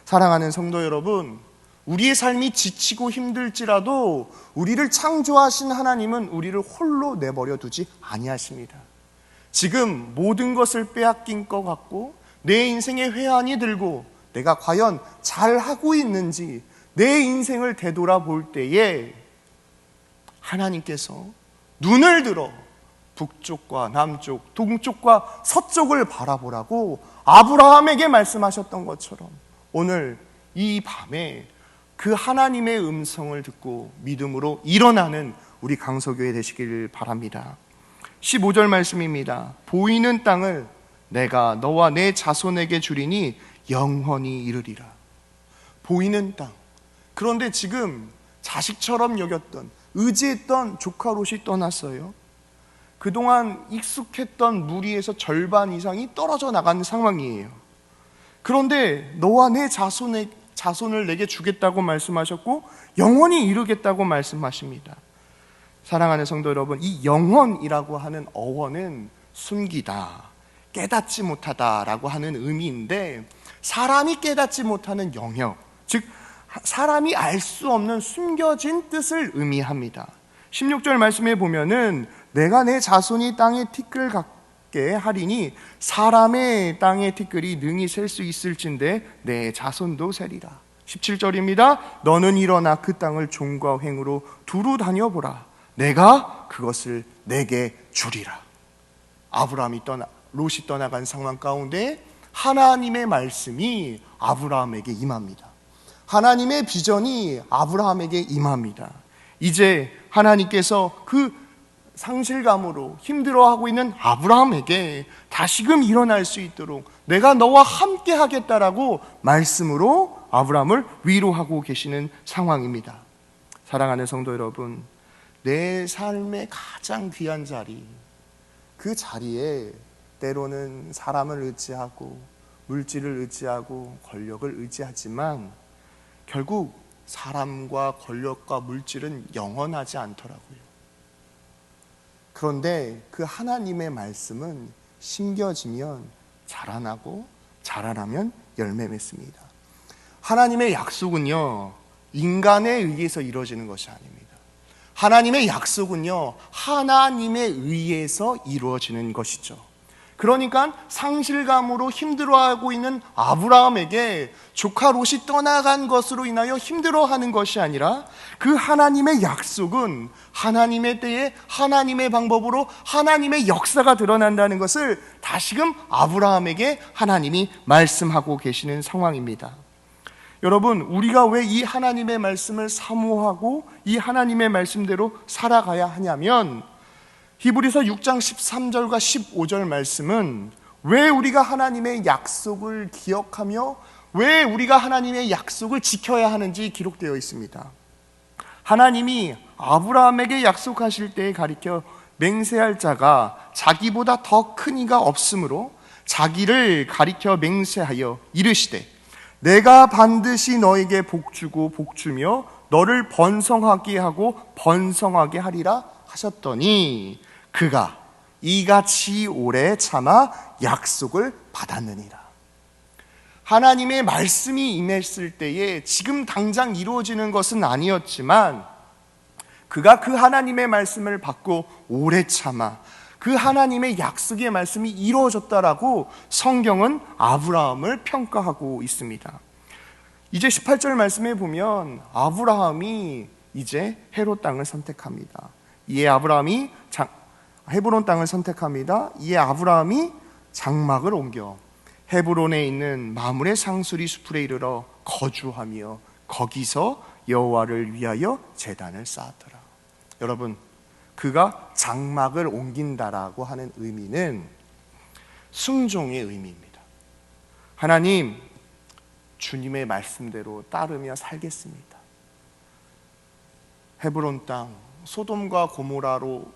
사랑하는 성도 여러분, 우리의 삶이 지치고 힘들지라도 우리를 창조하신 하나님은 우리를 홀로 내버려 두지 아니하십니다. 지금 모든 것을 빼앗긴 것 같고 내 인생에 회한이 들고 내가 과연 잘하고 있는지 내 인생을 되돌아볼 때에 하나님께서 눈을 들어 북쪽과 남쪽, 동쪽과 서쪽을 바라보라고 아브라함에게 말씀하셨던 것처럼 오늘 이 밤에 그 하나님의 음성을 듣고 믿음으로 일어나는 우리 강서교회 되시길 바랍니다. 15절 말씀입니다. 보이는 땅을 내가 너와 내 자손에게 주리니 영원히 이르리라. 보이는 땅. 그런데 지금 자식처럼 여겼던, 의지했던 조카 롯이 떠났어요. 그동안 익숙했던 무리에서 절반 이상이 떨어져 나가는 상황이에요. 그런데 너와 내 자손을 내게 주겠다고 말씀하셨고 영원히 이루겠다고 말씀하십니다. 사랑하는 성도 여러분, 이 영원이라고 하는 어원은 숨기다, 깨닫지 못하다라고 하는 의미인데, 사람이 깨닫지 못하는 영역, 즉 사람이 알 수 없는 숨겨진 뜻을 의미합니다. 16절 말씀에 보면은 내가 내 자손이 땅에 티끌 같게 하리니 사람의 땅의 티끌이 능히 셀 수 있을진데 내 자손도 세리라. 17절입니다. 너는 일어나 그 땅을 종과 횡으로 두루 다녀보라. 내가 그것을 내게 주리라. 롯이 떠나간 상황 가운데 하나님의 말씀이 아브라함에게 임합니다. 하나님의 비전이 아브라함에게 임합니다. 이제 하나님께서 그 상실감으로 힘들어하고 있는 아브라함에게 다시금 일어날 수 있도록 내가 너와 함께 하겠다라고 말씀으로 아브라함을 위로하고 계시는 상황입니다. 사랑하는 성도 여러분, 내 삶의 가장 귀한 자리, 그 자리에 때로는 사람을 의지하고 물질을 의지하고 권력을 의지하지만 결국 사람과 권력과 물질은 영원하지 않더라고요. 그런데 그 하나님의 말씀은 심겨지면 자라나고 자라나면 열매 맺습니다. 하나님의 약속은요, 인간에 의해서 이루어지는 것이 아닙니다. 하나님의 약속은요, 하나님에 의해서 이루어지는 것이죠. 그러니까 상실감으로 힘들어하고 있는 아브라함에게 조카 롯이 떠나간 것으로 인하여 힘들어하는 것이 아니라 그 하나님의 약속은 하나님의 때에 하나님의 방법으로 하나님의 역사가 드러난다는 것을 다시금 아브라함에게 하나님이 말씀하고 계시는 상황입니다. 여러분, 우리가 왜 이 하나님의 말씀을 사모하고 이 하나님의 말씀대로 살아가야 하냐면, 히브리서 6장 13절과 15절 말씀은 왜 우리가 하나님의 약속을 기억하며 왜 우리가 하나님의 약속을 지켜야 하는지 기록되어 있습니다. 하나님이 아브라함에게 약속하실 때에 가리켜 맹세할 자가 자기보다 더 큰 이가 없으므로 자기를 가리켜 맹세하여 이르시되 내가 반드시 너에게 복주고 복주며 너를 번성하게 하고 번성하게 하리라 하셨더니 그가 이같이 오래 참아 약속을 받았느니라. 하나님의 말씀이 임했을 때에 지금 당장 이루어지는 것은 아니었지만 그가 그 하나님의 말씀을 받고 오래 참아 그 하나님의 약속의 말씀이 이루어졌다라고 성경은 아브라함을 평가하고 있습니다. 이제 18절 말씀에 보면 아브라함이 이제 헤롯 땅을 선택합니다. 이에 아브라함이 헤브론 땅을 선택합니다. 이에 아브라함이 장막을 옮겨 헤브론에 있는 마므레 상수리 숲에 이르러 거주하며 거기서 여호와를 위하여 제단을 쌓았더라. 여러분, 그가 장막을 옮긴다라고 하는 의미는 순종의 의미입니다. 하나님, 주님의 말씀대로 따르며 살겠습니다. 헤브론 땅, 소돔과 고모라로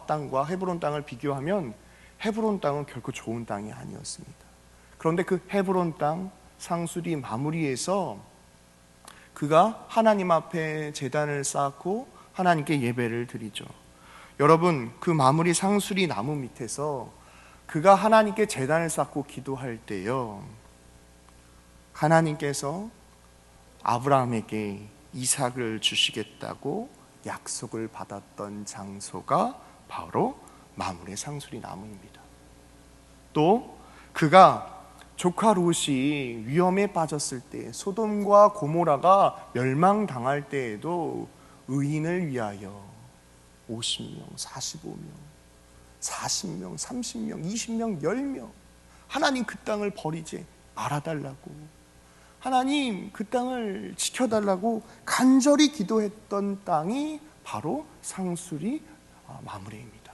땅과 헤브론 땅을 비교하면 헤브론 땅은 결코 좋은 땅이 아니었습니다. 그런데 그 헤브론 땅 상수리 마무리에서 그가 하나님 앞에 제단을 쌓고 하나님께 예배를 드리죠. 여러분, 그 마무리 상수리 나무 밑에서 그가 하나님께 제단을 쌓고 기도할 때요, 하나님께서 아브라함에게 이삭을 주시겠다고 약속을 받았던 장소가 바로 마므레 상수리 나무입니다. 또 그가 조카 롯이 위험에 빠졌을 때, 소돔과 고모라가 멸망당할 때에도 의인을 위하여 50명, 45명, 40명, 30명, 20명, 10명 하나님 그 땅을 버리지 말아달라고, 하나님 그 땅을 지켜달라고 간절히 기도했던 땅이 바로 상수리 마므레입니다.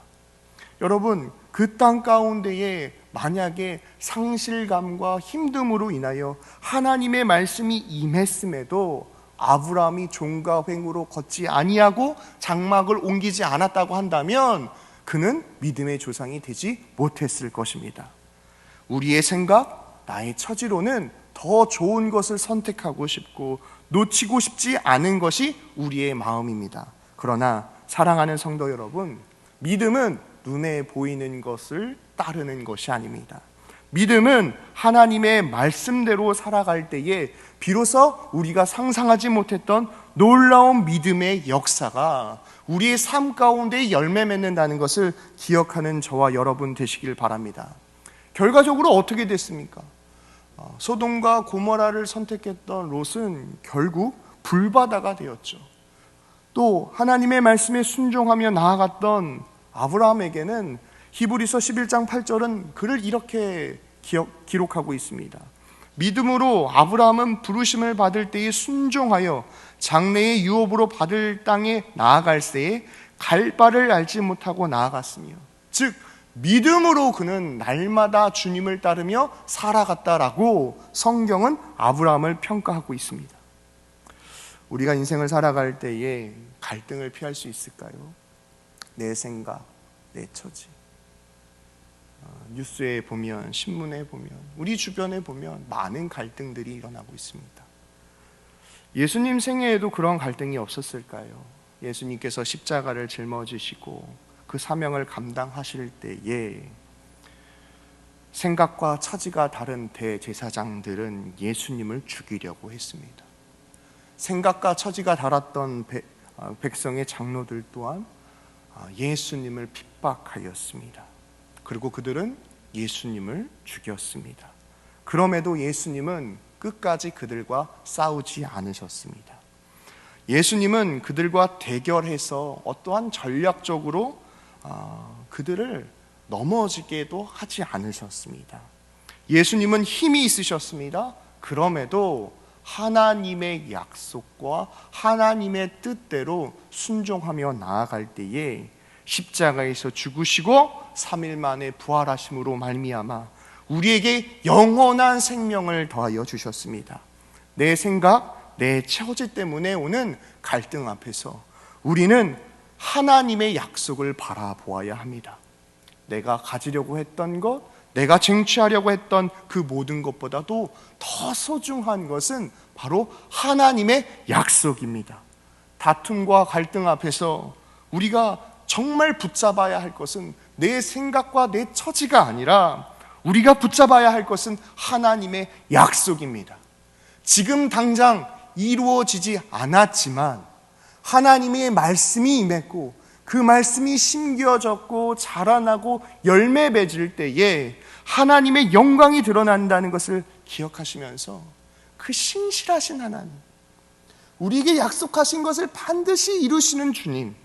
여러분, 그 땅 가운데에 만약에 상실감과 힘듦으로 인하여 하나님의 말씀이 임했음에도 아브라함이 종과 횡으로 걷지 아니하고 장막을 옮기지 않았다고 한다면 그는 믿음의 조상이 되지 못했을 것입니다. 우리의 생각, 나의 처지로는 더 좋은 것을 선택하고 싶고 놓치고 싶지 않은 것이 우리의 마음입니다. 그러나 사랑하는 성도 여러분, 믿음은 눈에 보이는 것을 따르는 것이 아닙니다. 믿음은 하나님의 말씀대로 살아갈 때에 비로소 우리가 상상하지 못했던 놀라운 믿음의 역사가 우리의 삶 가운데 열매 맺는다는 것을 기억하는 저와 여러분 되시길 바랍니다. 결과적으로 어떻게 됐습니까? 소돔과 고모라를 선택했던 롯은 결국 불바다가 되었죠. 또 하나님의 말씀에 순종하며 나아갔던 아브라함에게는 히브리서 11장 8절은 그를 이렇게 기록하고 있습니다. 믿음으로 아브라함은 부르심을 받을 때에 순종하여 장래의 유업으로 받을 땅에 나아갈 때에 갈 바를 알지 못하고 나아갔으며, 즉 믿음으로 그는 날마다 주님을 따르며 살아갔다라고 성경은 아브라함을 평가하고 있습니다. 우리가 인생을 살아갈 때에 갈등을 피할 수 있을까요? 내 생각, 내 처지. 뉴스에 보면, 신문에 보면, 우리 주변에 보면 많은 갈등들이 일어나고 있습니다. 예수님 생애에도 그런 갈등이 없었을까요? 예수님께서 십자가를 짊어지시고 그 사명을 감당하실 때에 생각과 처지가 다른 대제사장들은 예수님을 죽이려고 했습니다. 생각과 처지가 달랐던 백성의 장로들 또한 예수님을 핍박하였습니다. 그리고 그들은 예수님을 죽였습니다. 그럼에도 예수님은 끝까지 그들과 싸우지 않으셨습니다. 예수님은 그들과 대결해서 어떠한 전략적으로 그들을 넘어지게도 하지 않으셨습니다. 예수님은 힘이 있으셨습니다. 그럼에도 하나님의 약속과 하나님의 뜻대로 순종하며 나아갈 때에 십자가에서 죽으시고 3일 만에 부활하심으로 말미암아 우리에게 영원한 생명을 더하여 주셨습니다. 내 생각, 내 처지 때문에 오는 갈등 앞에서 우리는 하나님의 약속을 바라보아야 합니다. 내가 가지려고 했던 것, 내가 쟁취하려고 했던 그 모든 것보다도 더 소중한 것은 바로 하나님의 약속입니다. 다툼과 갈등 앞에서 우리가 정말 붙잡아야 할 것은 내 생각과 내 처지가 아니라 우리가 붙잡아야 할 것은 하나님의 약속입니다. 지금 당장 이루어지지 않았지만 하나님의 말씀이 임했고 그 말씀이 심겨졌고 자라나고 열매 맺을 때에 하나님의 영광이 드러난다는 것을 기억하시면서 그 신실하신 하나님, 우리에게 약속하신 것을 반드시 이루시는 주님,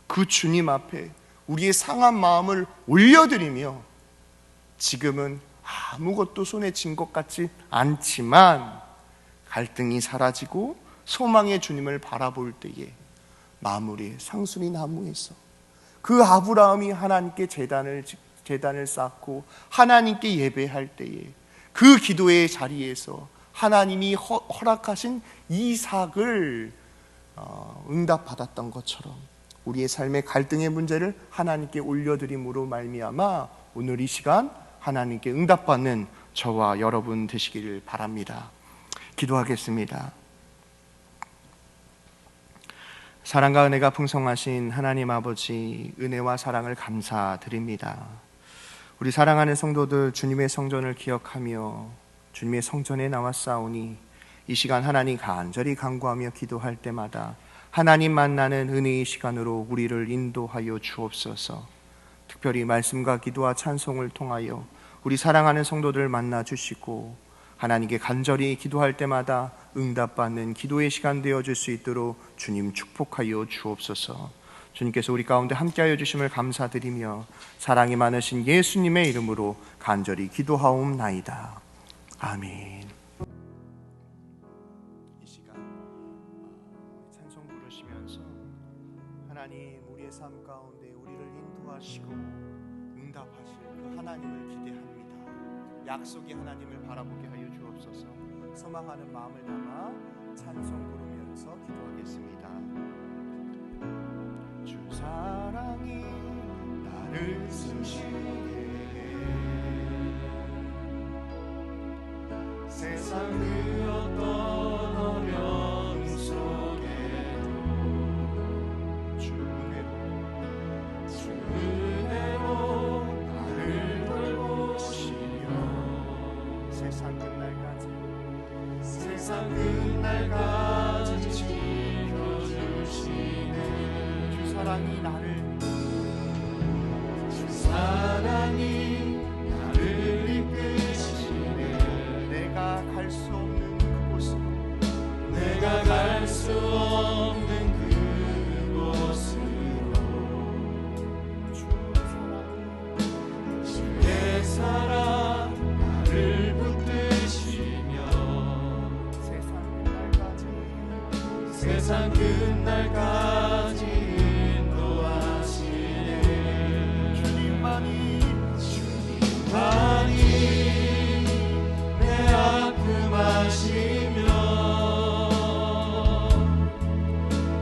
그 주님 앞에 우리의 상한 마음을 올려드리며 지금은 아무것도 손에 쥔 것 같지 않지만 갈등이 사라지고 소망의 주님을 바라볼 때에 마무리 상수리 나무에서 그 아브라함이 하나님께 제단을 쌓고 하나님께 예배할 때에 그 기도의 자리에서 하나님이 허락하신 이삭을 응답받았던 것처럼 우리의 삶의 갈등의 문제를 하나님께 올려드림으로 말미암아 오늘 이 시간 하나님께 응답받는 저와 여러분 되시기를 바랍니다. 기도하겠습니다. 사랑과 은혜가 풍성하신 하나님 아버지, 은혜와 사랑을 감사드립니다. 우리 사랑하는 성도들, 주님의 성전을 기억하며 주님의 성전에 나왔사오니 이 시간 하나님 간절히 간구하며 기도할 때마다 하나님 만나는 은혜의 시간으로 우리를 인도하여 주옵소서. 특별히 말씀과 기도와 찬송을 통하여 우리 사랑하는 성도들 만나 주시고 하나님께 간절히 기도할 때마다 응답받는 기도의 시간 되어줄 수 있도록 주님 축복하여 주옵소서. 주님께서 우리 가운데 함께하여 주심을 감사드리며 사랑이 많으신 예수님의 이름으로 간절히 기도하옵나이다. 아멘. 이 시간 찬송 부르시면서 하나님 우리의 삶 가운데 우리를 인도하시고 응답하실 그 하나님을 기대합니다. 약속의 하나님을 바라보게 하여 주옵소서. 소망하는 마음을 담아 찬송 부르면서 기도하겠습니다. 주 사랑이 나를 숨쉬게 세상 그 어떤 어려움 속에도 주 은혜로 나를 돌보시며 세상 끝날까지 지켜주시네. 주 사랑이 나를 이끄시네. 내가 갈 수 없는 그곳으로 주의 사랑 나를 붙드시며 세상 끝날까지 인도하시네. 주님만이 내 아픔 아시며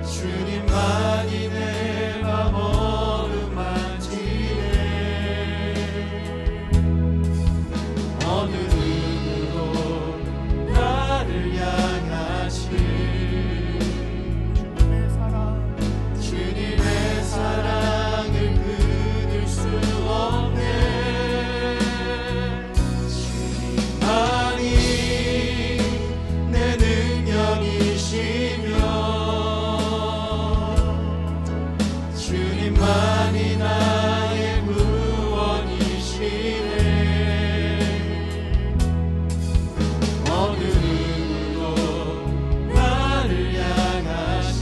주님만이 내 맘 어루만지네. 어느 누구도 나를 향하시 주님의 사랑을 끊을 수 없네. 주님만이 내 능력이시며 주님만이 나의 구원이시네. 어느 누구도 나를 향하시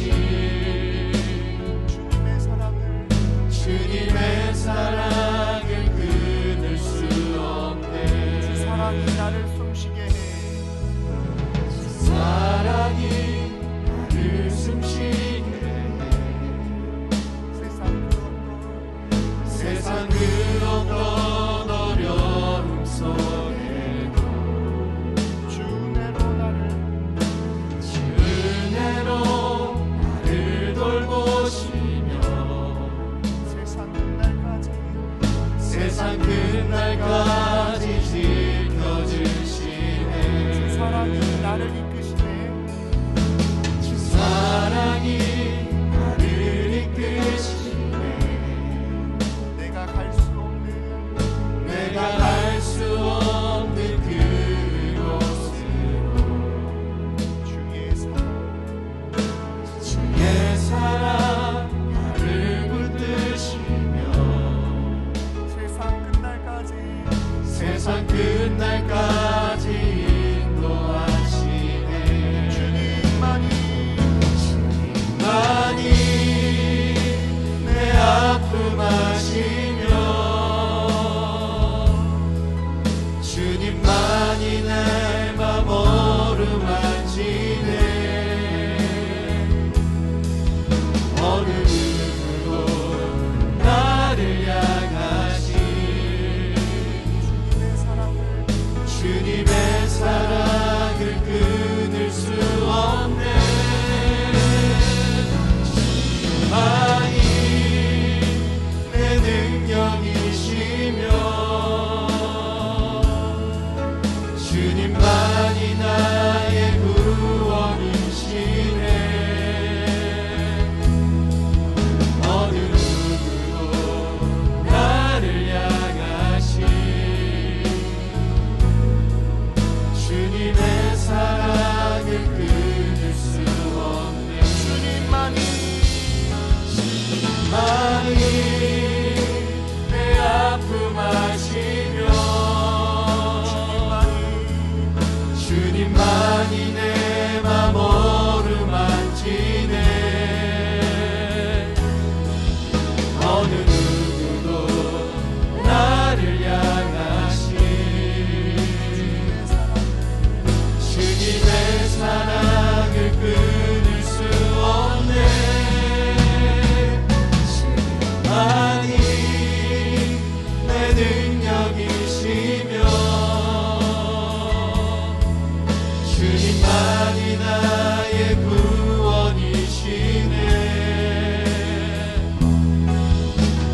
주님의 사랑을 끊을 수 없네. 주 사랑이 나를 숨쉬게 해. 주 사랑이 나를 숨쉬게 해. 세상 그 어떤 어려움 속에도 주 은혜로 나를 돌보시며 세상 끝날까지 지켜주시네. 주 사랑이 나를 이끄시네. 주 사랑이 나를 이끄시네. 내가 갈 수 없는 그곳으로 주의 사랑 나를 붙드시며 세상 끝날까지 인도하시네. 주님만이 내 아픔 아시며 주님만이 내 맘 어루만지네. 어느 누구도 나를 향하시 주님의 사랑을 끊을 수 없네. 주님만이 주님만이 내 맘 어루만지네. 어느 누구도 나를 향하신 주님의 사랑을 끊을 수 없네. 주님만이 내 능력이시며 주님만이 나의 구원이시네.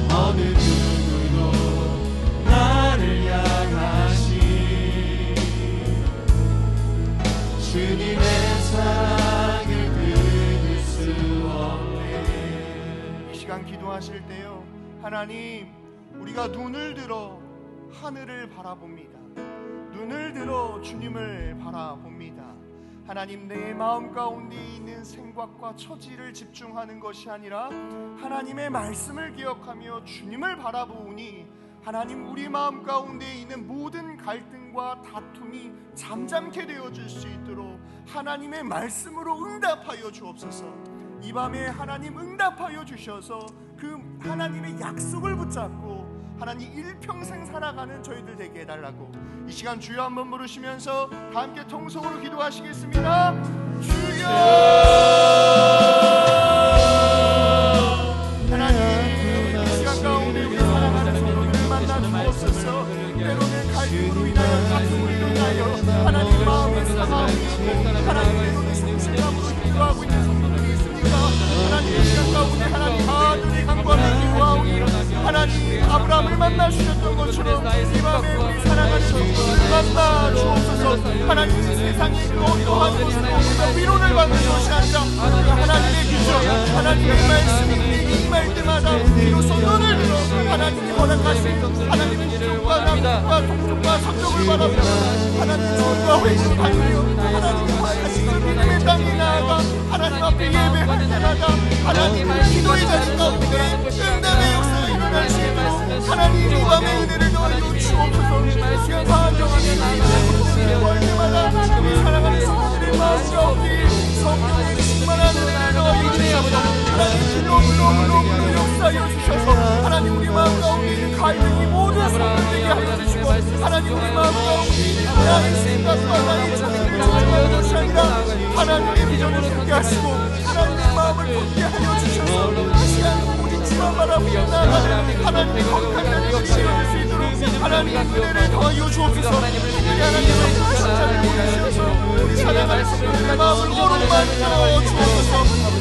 어느 누구도 나를 향하신 주님의 사랑을 끊을 수 없네. 이 시간 기도하실 때요, 하나님, 우리가 눈을 들어 하늘을 바라봅니다. 눈을 들어 주님을 바라봅니다. 하나님, 내 마음 가운데 있는 생각과 처지를 집중하는 것이 아니라 하나님의 말씀을 기억하며 주님을 바라보니 하나님, 우리 마음 가운데 있는 모든 갈등과 다툼이 잠잠케 되어질 수 있도록 하나님의 말씀으로 응답하여 주옵소서. 이 밤에 하나님 응답하여 주셔서 그 하나님의 약속을 붙잡고 하나님 일평생 살아가는 저희들 되게 해달라고 이 시간 주여 한번 부르시면서 다 함께 통성으로 기도하시겠습니다. 주여! 하나님, 이 시간 가운데 우리 사랑하는 성도들을 만나 주옵소서. 때로는 갈등으로 인하여 다툼으로 인하여 하나님 마음의 상함이 있고 하나님의 눈이 성실함으로 기도하고 있는 성도들이 있습니다. 하나님, 이 시간 가운데 하나님 아들이 간구하며 기도하오니 하나님 아브라함을 만나 주셨던 것처럼 이 밤에 우리 사랑하는 성도들을 만나 주옵소서. 하나님, 세상의 그 어떠한 것으로 우리가 위로를 받는 것이 아니라 하나님의 비전, 하나님의 말씀이 우리에게 임할 때마다 비로소 눈을 들어 하나님이 허락하신 하나님의 기적과 남과 동족과 성적을 바라보며 하나님 주님과 회개를 받으며 하나님이 허락하신 그 믿음의 땅에 나아가 하나님 앞에 예배할 때마다 하나님의 기도의 자리 가운데 응답의 역사가 일어날 수 있도록 하나님 이 밤의 은혜를 더하여 주옵소서. 시간 반정하는 하나님의 구할 때마다 우리 사랑하는 성도들의 마음 가운데 성령의 충만한 은혜를 더하여 주옵소서. 하나님 물로 역사하여 주셔서 하나님 우리 마음 가운데 있는 갈등이 모두 소멸되게 하여 주시고 하나님 우리 마음 가운데 있는 나의 생각과 나의 자신을 조절하는 것이 아니라 하나님의 비전을 듣게 하시고 하나님의 마음을 걷게 하여 주셔서 이 시간 오직 주만 바라보며 나아가는 하나님의 거룩한 날이 시간을 수 있도록 하나님의 은혜를 더하여 주옵소서. 특별히 하나님의 십자가를 보내주셔서 우리 사랑하는 성도들의 마음을 오롯 만져 주옵소서.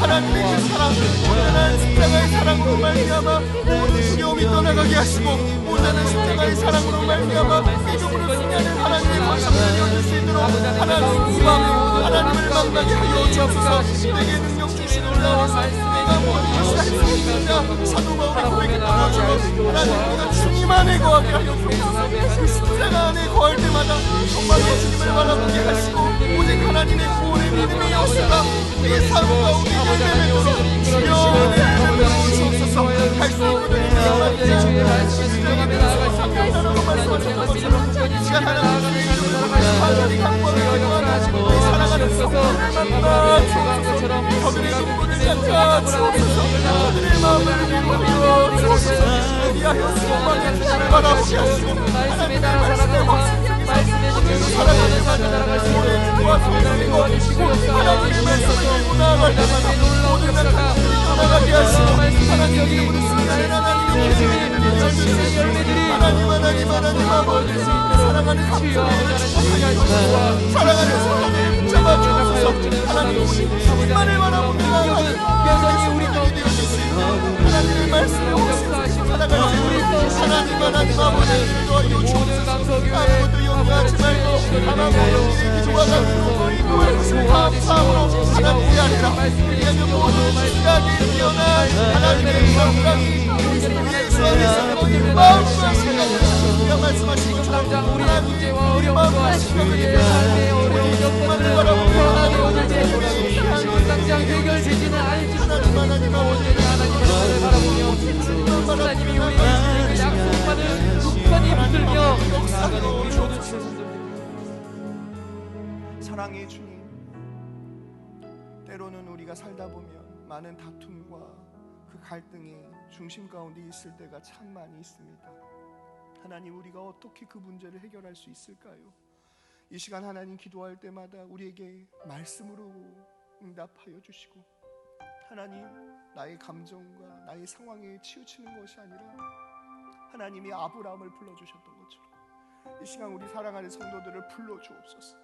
하나님의 그 사랑, 온전한 십자가의 사랑으로 말미암아 모든 두려움이 떠나가게 하시고 온전한 십자가의 사랑으로 말미암아 믿음으로 승리하는 하나님의 권속을 이어줄 수 있도록 하나님 이 밤에 하나님을 만나게 하여 주옵소서. 내게 능력 주신 놀라워서 내가 모든 것을 할 수 있느냐 사도 바울의 고백에 떨어져서 하나님 우리가 주님 안에 거하게 하여 주옵소서. 그 십자가 안에 거할 때마다 정말로 주님을 바라보게 하시고 오직 하나님의 구원의 믿음의 역사가 우리의 삶 가운데 열매맺도록 주여 은혜를 주옵소서. 할 수 있는 주의 말씀에 순종하며 나아갈 수 있도록 말씀하셨던 것처럼 이 시간 하나님의 이름으로 간절히 간구하며 기도하시고 사랑하는 성도들을 만나 주옵소서. 저들의 눈물을 닦아 주옵소서. 저들의 마음을 위로하여 주옵소서. 위하여 수고만의 주님을 바라보게 하시고 하나님의 말씀에 말씀에 주께서 사랑하는 삶을 살아갈 수 있도록 도와주시고 하나님의 말씀을 들고 나아갈 때마다 모든 낙한들이 떠나가게 하시고 하나님 이름으로 승리하는 하나님의 열매들이 하나님 아버지 사랑하는 감사의 사랑하는 성도들 잡아주옵소서. 하나님 우리 주님만을 바라보며 나아가는 여전히 우리 가운데 되어질 수 있도록 하나님의 말씀에 옥신하시고 살아가는 하나님 아버지를 도와주옵소서. 아무것도 염려하지 말고 하나님 우리의 기도와 간구로 인도할 것을 감사함으로 하나님이 아니라 우리에게 모든 시각에 뛰어난 하나님의 영광이 그리스도 예수 안에서 모든 마음과 생각을 우리가 말씀하신 것처럼 하나님의 우리 마음과 생각을 삶의 어려운 여건을 바라보며 당장 해결되지는 않을지도 하나님 아버지를 하나님의 나라를 바라보며 하나님이 우리에게 약속만을 굳건히 붙들며 나아가는 우리 모든 사랑의 주님 우리가 살다 보면 많은 다툼과 그 갈등이 중심 가운데 있을 때가 참 많이 있습니다. 하나님, 우리가 어떻게 그 문제를 해결할 수 있을까요? 이 시간 하나님 기도할 때마다 우리에게 말씀으로 응답하여 주시고, 하나님, 나의 감정과 나의 상황에 치우치는 것이 아니라 하나님이 아브라함을 불러주셨던 것처럼 이 시간 우리 사랑하는 성도들을 불러주옵소서.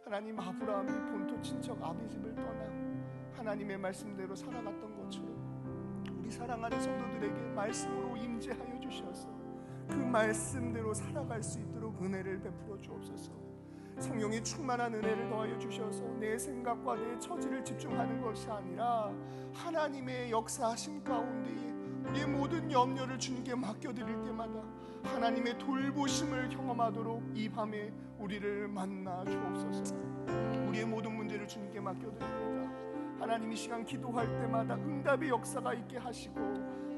하나님, 아브라함이 본토 친척 아비집을 떠나 하나님의 말씀대로 살아갔던 것처럼 우리 사랑하는 성도들에게 말씀으로 임재하여 주셔서 그 말씀대로 살아갈 수 있도록 은혜를 베풀어 주옵소서. 성령의 충만한 은혜를 더하여 주셔서 내 생각과 내 처지를 집중하는 것이 아니라 하나님의 역사하심 가운데에 우리의 모든 염려를 주님께 맡겨드릴 때마다 하나님의 돌보심을 경험하도록 이 밤에 우리를 만나 주옵소서. 우리의 모든 문제를 주님께 맡겨드립니다. 하나님, 이 시간 기도할 때마다 응답의 역사가 있게 하시고,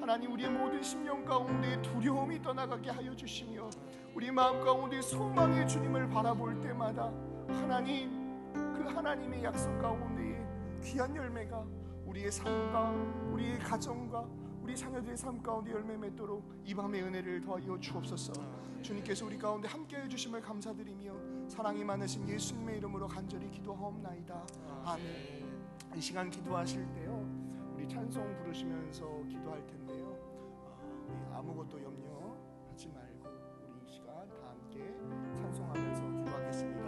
하나님, 우리의 모든 심령 가운데 두려움이 떠나가게 하여 주시며, 우리 마음 가운데 소망의 주님을 바라볼 때마다 하나님, 그 하나님의 약속 가운데에 귀한 열매가 우리의 삶과 우리의 가정과 우리 자녀들의 삶 가운데 열매 맺도록 이 밤의 은혜를 더하여 주옵소서. 주님께서 우리 가운데 함께해 주심을 감사드리며 사랑이 많으신 예수님의 이름으로 간절히 기도하옵나이다. 아멘. 이 시간 기도하실 때요, 우리 찬송 부르시면서 기도할 텐데요, 우리 아무것도 염려하지 말고 우리 이 시간 다 함께 찬송하면서 기도하겠습니다.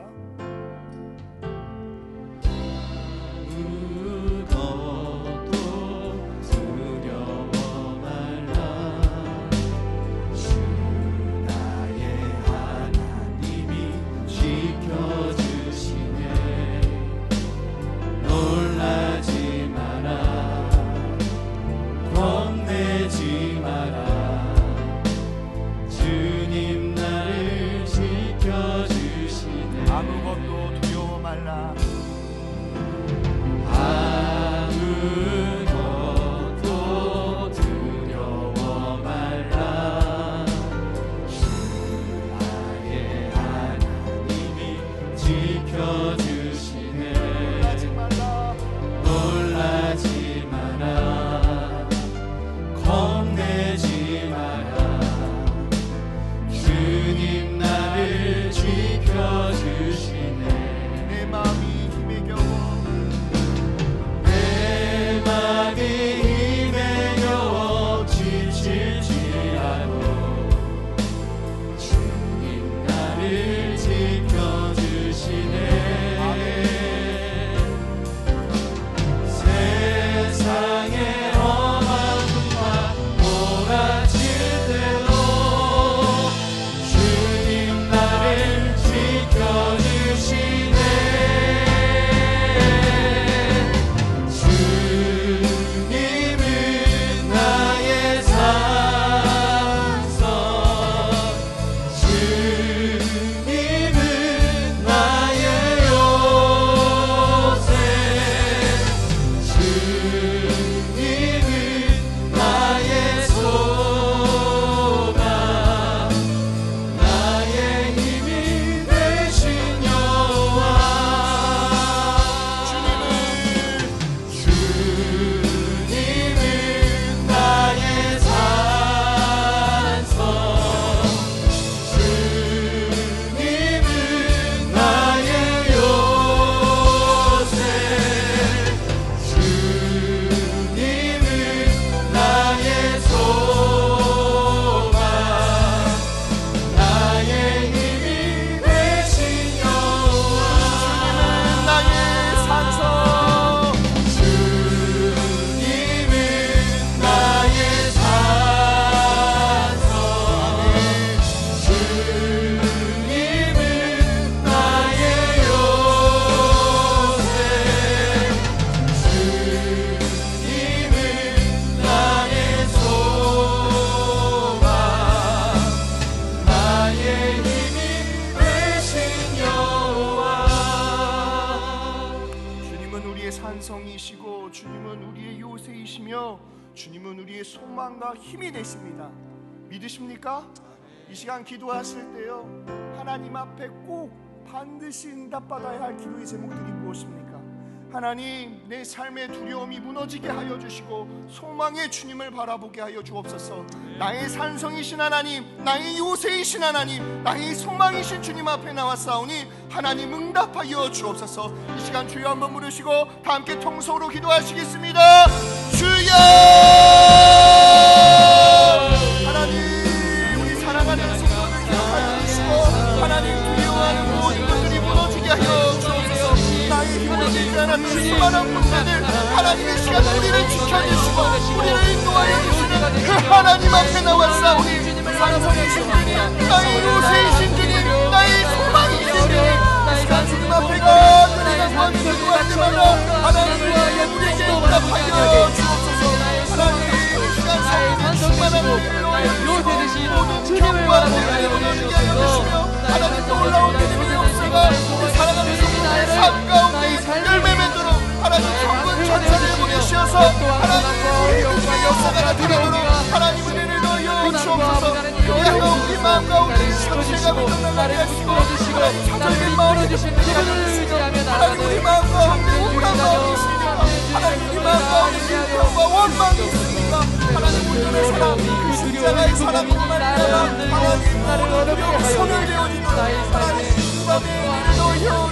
아무것도 두려워 말라. 아무것도 두려워 말라. 주 나의 하나님이 지켜주시네. 놀라지 말라. 놀라지 마라. 겁내지 마라. 주님 나를 지켜주시네. 내 마음이 힘에 겨워 내 마음이 힘에 겨워 지칠지라도 주님 나를 지켜주시네. 세상의 험함과 몰아칠 때도 주님 나를 지켜주시네. 주님은 나의 산성, 주님은 나의 요새, 주님은 나의 소망, 나의 힘이 되신 여호와. 주님은 나의 산성, 주님은 나의 요새, 주님은 나의 소망, 나의 힘이 되신 여호와. 나의 산성. 주님은 나의 산성, 주님은 나의 요새, 주님은 나의 소망, 나의 힘이 되신 여호와. 주님은 우리의 산성이시고 주님은 우리의 요새이시며 주님은 우리의 소망과 힘이 되십니다. 믿으십니까? 이 시간 기도하실 때요, 하나님 앞에 꼭 반드시 응답받아야 할 기도의 제목들이 무엇입니까? 하나님, 내 삶의 두려움이 무너지게 하여 주시고 소망의 주님을 바라보게 하여 주옵소서. 나의 산성이신 하나님, 나의 요새이신 하나님, 나의 소망이신 주님 앞에 나왔사오니 하나님 응답하여 주옵소서. 이 시간 주여 한번 부르시고 다 함께 통성으로 기도하시겠습니다. 주여! 하나님, 우리 사랑하는 성도들 기억하여 주시고 하나님, 두려워하는 모든 것들이 무너지게 하여 주옵소서. 나의 힘으로 되지 않았던 수많은 문제들 하나님의 시간 우리를 지켜주시고 우리를 인도하여 주시는 그 하나님 앞에 나왔사오니 산성이신 주님, 나의 요새이신 주님, 나의 소망이신 주님, 이 시간 주님 앞에 우리가 구하며 기도할 때마다 하나님 우리에게 응답하여 주옵소서. 하나님, 이 시간 성령의 충만한 우리로 모든 경과 우리를 무너지게 하여 주시며 하나님 놀라운 믿음의 역사가 우리 살아가는 성도의 삶 가운데 열매 맺도록 하나님 성군 천사를 보내시어서 하나님 우리 믿음의 역사가 나타나도록 하나님 은혜를 넣어 주옵소서. 그리하여 우리 마음 가운데 상실감이 떠나게 하시고 하나님 좌절된 마음이 들어주시고 하나님 우리 마음 가운데 우울한 마음이 있으니까 하나님 우리 마음 가운데 불평과 원망이 있으니까 하나님 우리의 사랑 그 십자가의 사랑으로 말미암아 하나님 모든 손을 내어주도록 하나님 이 밤에 은혜를 넣어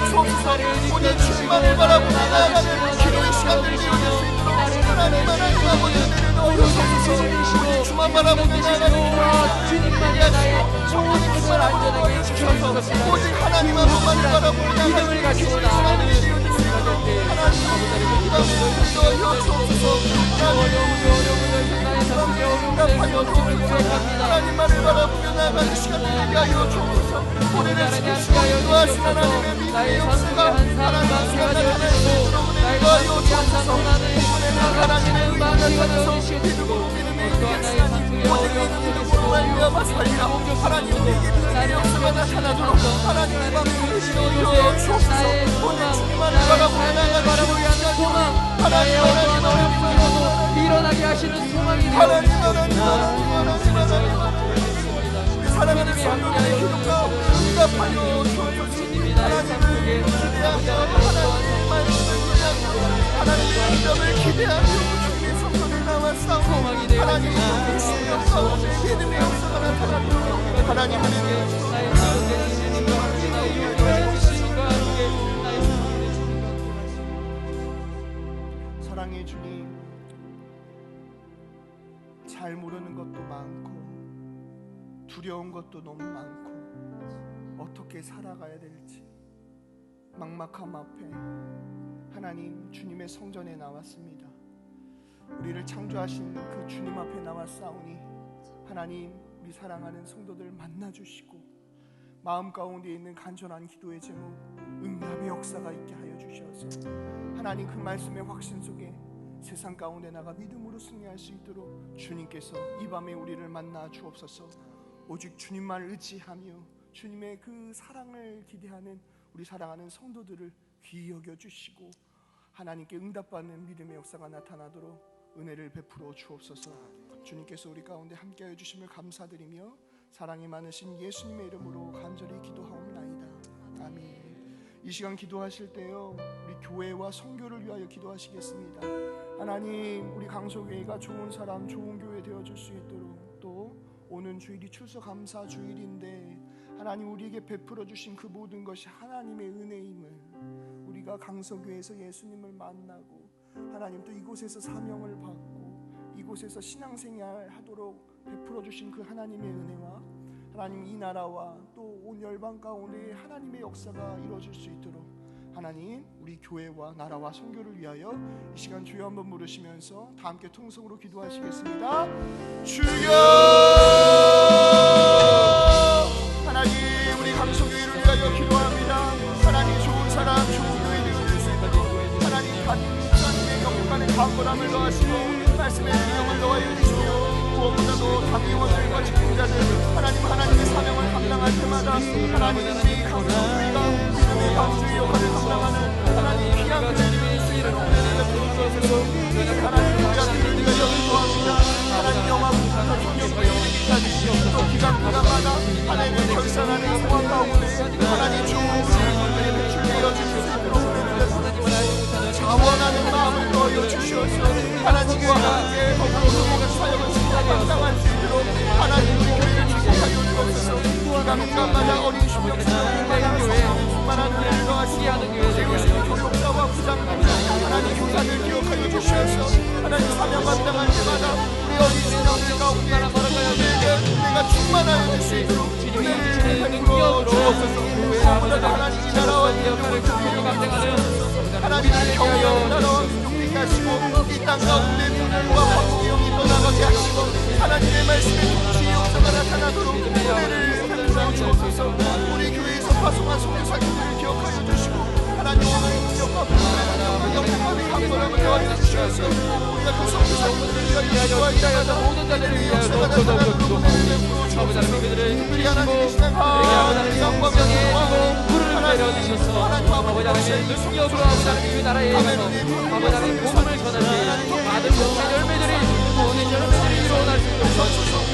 주옵소서. 오늘 주님만을 바라보며 나아가는 기도의 시간들 되어줄 수 있도록 하나님 아버지 은혜를 넣어 주옵소서. 오직 주만 바라보며 나아가는 주님만이 하시고 성령의 주만 안전하게 지켜주셔서 오직 하나님 한 분만을 바라보며 나아가는 기도의 시간들이 되어줄 수 있도록 하나님 이 밤에 은혜를 넣어 주옵소서. 하나님만을 바라보며 나아가는 시간을 되게 하여 주옵소서. 오늘의 시간 인도하신 하나님의 믿음의 역사가 하나님 시간 나타날 수 있도록 은혜를 하여 주옵소서. 오늘은 하나님의 의가 나타나서 믿음으로 믿음의 일이 오직 믿음으로 말미암아 살리라. 하나님 우리에게 믿음의 역사가 나타나도록 하나님 이 밤에 은혜를 하여 주옵소서. 오늘 주님만을 바라보며 나아가는 시간 하나님 일어나게 하시는 소망이 되어 하나님 사랑하는 성도들의 기도가 응답하여 주옵소서. 하나님을 기대하며 하나님의 말씀을 기대하며 하나님의 응답을 기대하며 주님의 성도들 나왔사오니 하나님의 영의 가운데 믿음의 역사가 나타나도록 하나님을 사랑의 주님, 잘 모르는 것도 많고 두려운 것도 너무 많고 어떻게 살아가야 될지 막막함 앞에 하나님 주님의 성전에 나왔습니다. 우리를 창조하신 그 주님 앞에 나왔사오니 하나님 우리 사랑하는 성도들 만나주시고 마음 가운데 있는 간절한 기도의 제목 응답의 역사가 있게 하여 주셔서 하나님 그 말씀의 확신 속에 세상 가운데 나가 믿음으로 승리할 수 있도록 주님께서 이 밤에 우리를 만나 주옵소서. 오직 주님만 의지하며 주님의 그 사랑을 기대하는 우리 사랑하는 성도들을 귀히 여겨주시고 하나님께 응답받는 믿음의 역사가 나타나도록 은혜를 베풀어 주옵소서. 주님께서 우리 가운데 함께하여 주심을 감사드리며 사랑이 많으신 예수님의 이름으로 간절히 기도하옵나이다. 아멘. 이 시간 기도하실 때요 우리 교회와 선교를 위하여 기도하시겠습니다. 하나님 우리 강소교회가 좋은 사람 좋은 교회 되어줄 수 있도록 또 오는 주일이 추수감사 주일인데 하나님 우리에게 베풀어 주신 그 모든 것이 하나님의 은혜임을 우리가 강소교회에서 예수님을 만나고 하나님 또 이곳에서 사명을 받고 이곳에서 신앙생활 하도록 베풀어 주신 그 하나님의 은혜와 하나님 이 나라와 또 온 열방 가운데 하나님의 역사가 이루어질 수 있도록 하나님 우리 교회와 나라와 선교를 위하여 이 시간 주여 한번 부르시면서 다 함께 통성으로 기도하시겠습니다. 주여! 하나님 우리 강소교회를 위하여 기도합니다. 하나님 좋은 사람 좋은 교회 되어줄 수 있도록 하나님 하나님의 영육간의 강건함을 더하시고 말씀의 능력을 더하여 주시며 무엇보다도 당위원들과 직분자들 하나님의 사명을 감당할 때마다 하나님 우리 강소교회가 믿음의 강주의 역할을 감당하는 하나님 귀한 은혜를 수 있는 은혜를 베풀어 주셔서 하나님 우리 앞에 위하여 기도합니다. 하나님 영화부터 존경과 이르기까지 또 기간마다 하나님을 결산하는 상황 가운데 하나님 좋은 우리의 배출되어 주실 수 있도록 은혜를 베풀어 주시고 역할을 충분히 감당하는 하나님의 경륜을 따라와 존귀케 하시고 이 땅 가운데 분열과 화목의 영이 떠나가게 하시고 하나님의 말씀에 동시에 역사가 나타나도록 은혜를 베풀어 주옵소서. 우리 교회에서 파송한 선교사님들을 기억하여 주시고 하나님 오늘 인격과 분별의 영광이 강건함을 더하여 주시옵소서. 우리가 그 선교사님들을 위하여 기도할 때마다 모든 자들을 위하여 역사가 더욱더 나타나도록 기도하고 은혜를 베풀어 아버지 하나님 그들을 특별히 힘주시고 하나님의 신앙 아버지 영광 하나님 영광 불을 내려주셔서 아버지 하나님 능력으로 아버지 하나님 그 나라에 임해서 아버지 하나님 복음을 전하시 받은 모든 열매들이 모든 열매들이 일어날 수 있도록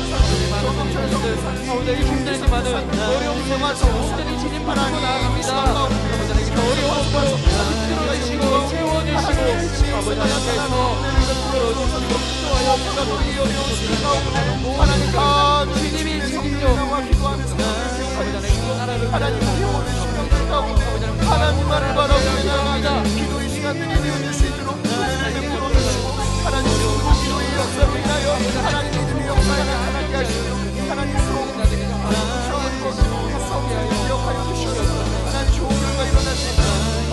많은 성도님들 가운데 힘들지만은 어려운 생활에서 온전히 진입하고 나아갑니다. 아버지 하나님 그 어려움으로 힘들어주시고 채워주시고 아버지 하나님께서 풀어주시고 하나님 다 주님이 책임져 아버지 하나님 그 나라를 하나님 우리 신령들 가운데 하나님만을 바라보며 나아가는 기도의 시간들이 되어질 수 있도록 은혜를 베풀어 주시고 하나님 중보 기도의 역사로 인하여 하나님 믿음의 역사에 나타나게 하시고 하나님 수고하는 것을 기억하여 주시옵소서. 하나님 좋은 결과 일어나시고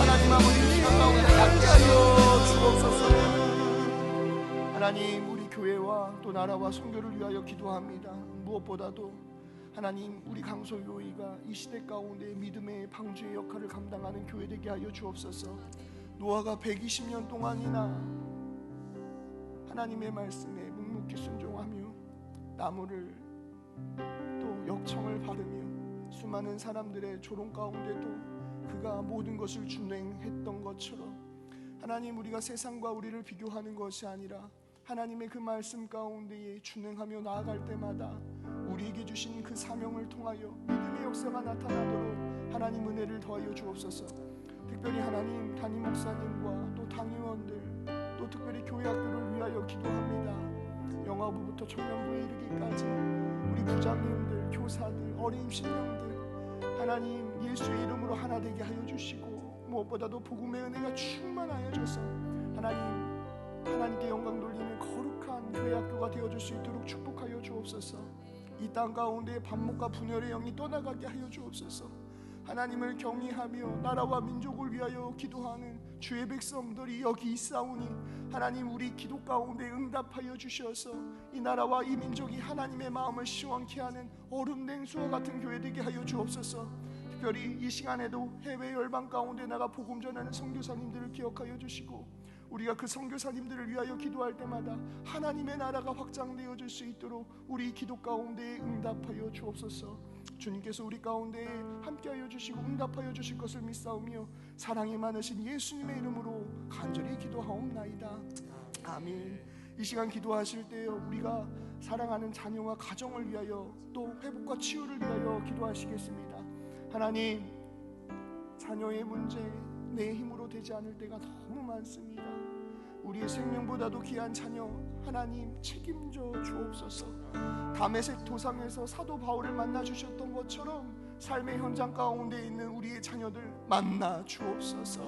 하나님 아버지 시간 가운데 함께하여 주옵소서. 하나님 우리 교회와 또 나라와 선교를 위하여 기도합니다. 무엇보다도 하나님 우리 강소교회가 이 시대 가운데 믿음의 방주의 역할을 감당하는 교회 되게 하여 주옵소서. 노아가 120년 동안이나 하나님의 말씀에 묵묵히 순종하며 나무를 또 역청을 바르며 수많은 사람들의 조롱 가운데도 그가 모든 것을 준행했던 것처럼 하나님 우리가 세상과 우리를 비교하는 것이 아니라 하나님의 그 말씀 가운데에 준행하며 나아갈 때마다 우리에게 주신 그 사명을 통하여 믿음의 역사가 나타나도록 하나님 은혜를 더하여 주옵소서. 특별히 하나님 담임 목사님과 또 당의원들 또 특별히 교회 학교를 위하여 기도합니다. 영화부부터 청년부에 이르기까지 우리 부장님들, 교사들, 어린 신령들 하나님 예수의 이름으로 하나 되게 하여 주시고 무엇보다도 복음의 은혜가 충만하여져서 하나님께 영광 돌리는 거룩한 교회 학교가 되어줄 수 있도록 축복하여 주옵소서. 이 땅 가운데 반목과 분열의 영이 떠나가게 하여 주옵소서. 하나님을 경외하며 나라와 민족을 위하여 기도하는 주의 백성들이 여기 있사오니 하나님 우리 기도 가운데 응답하여 주셔서 이 나라와 이 민족이 하나님의 마음을 시원케 하는 얼음 냉수와 같은 교회 되게 하여 주옵소서. 특별히 이 시간에도 해외 열방 가운데 나가 복음 전하는 선교사님들을 기억하여 주시고 우리가 그 선교사님들을 위하여 기도할 때마다 하나님의 나라가 확장되어질 수 있도록 우리 기도 가운데 응답하여 주옵소서. 주님께서 우리 가운데 함께하여 주시고 응답하여 주실 것을 믿사오며 사랑이 많으신 예수님의 이름으로 간절히 기도하옵나이다. 아멘. 이 시간 기도하실 때 우리가 사랑하는 자녀와 가정을 위하여 또 회복과 치유를 위하여 기도하시겠습니다. 하나님, 자녀의 문제 내 힘으로 되지 않을 때가 너무 많습니다. 우리의 생명보다도 귀한 자녀 하나님 책임져 주옵소서. 다메섹 도상에서 사도 바울을 만나 주셨던 것처럼 삶의 현장 가운데 있는 우리의 자녀들 만나 주옵소서.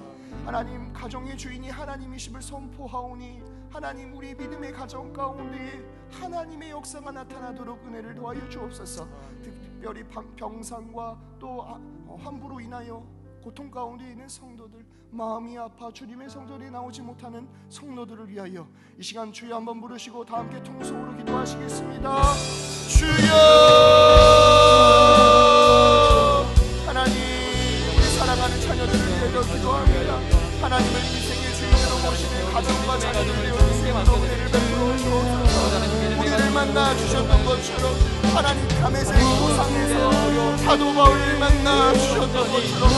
하나님 가정의 주인이 하나님이심을 선포하오니 하나님 우리 믿음의 가정 가운데 하나님의 역사가 나타나도록 은혜를 더하여 주옵소서. 특별히 병상과 또 환부로 인하여 고통 가운데 있는 성도들 마음이 아파 주님의 성전에 나오지 못하는 성도들을 위하여 이 시간 주여 한번 부르시고 다 함께 통성으로 기도하시겠습니다. 주여 하나님 우리 사랑하는 자녀들을 위하여 기도합니다. 하나님을 인생의 주인으로 모시는 가정과 자녀들을 위하여 은혜를 베풀어 주옵소서. 우리를 만나 주셨던 것처럼 하나님 다메섹 도상에서 사도 바울을 만나 주셨던 것처럼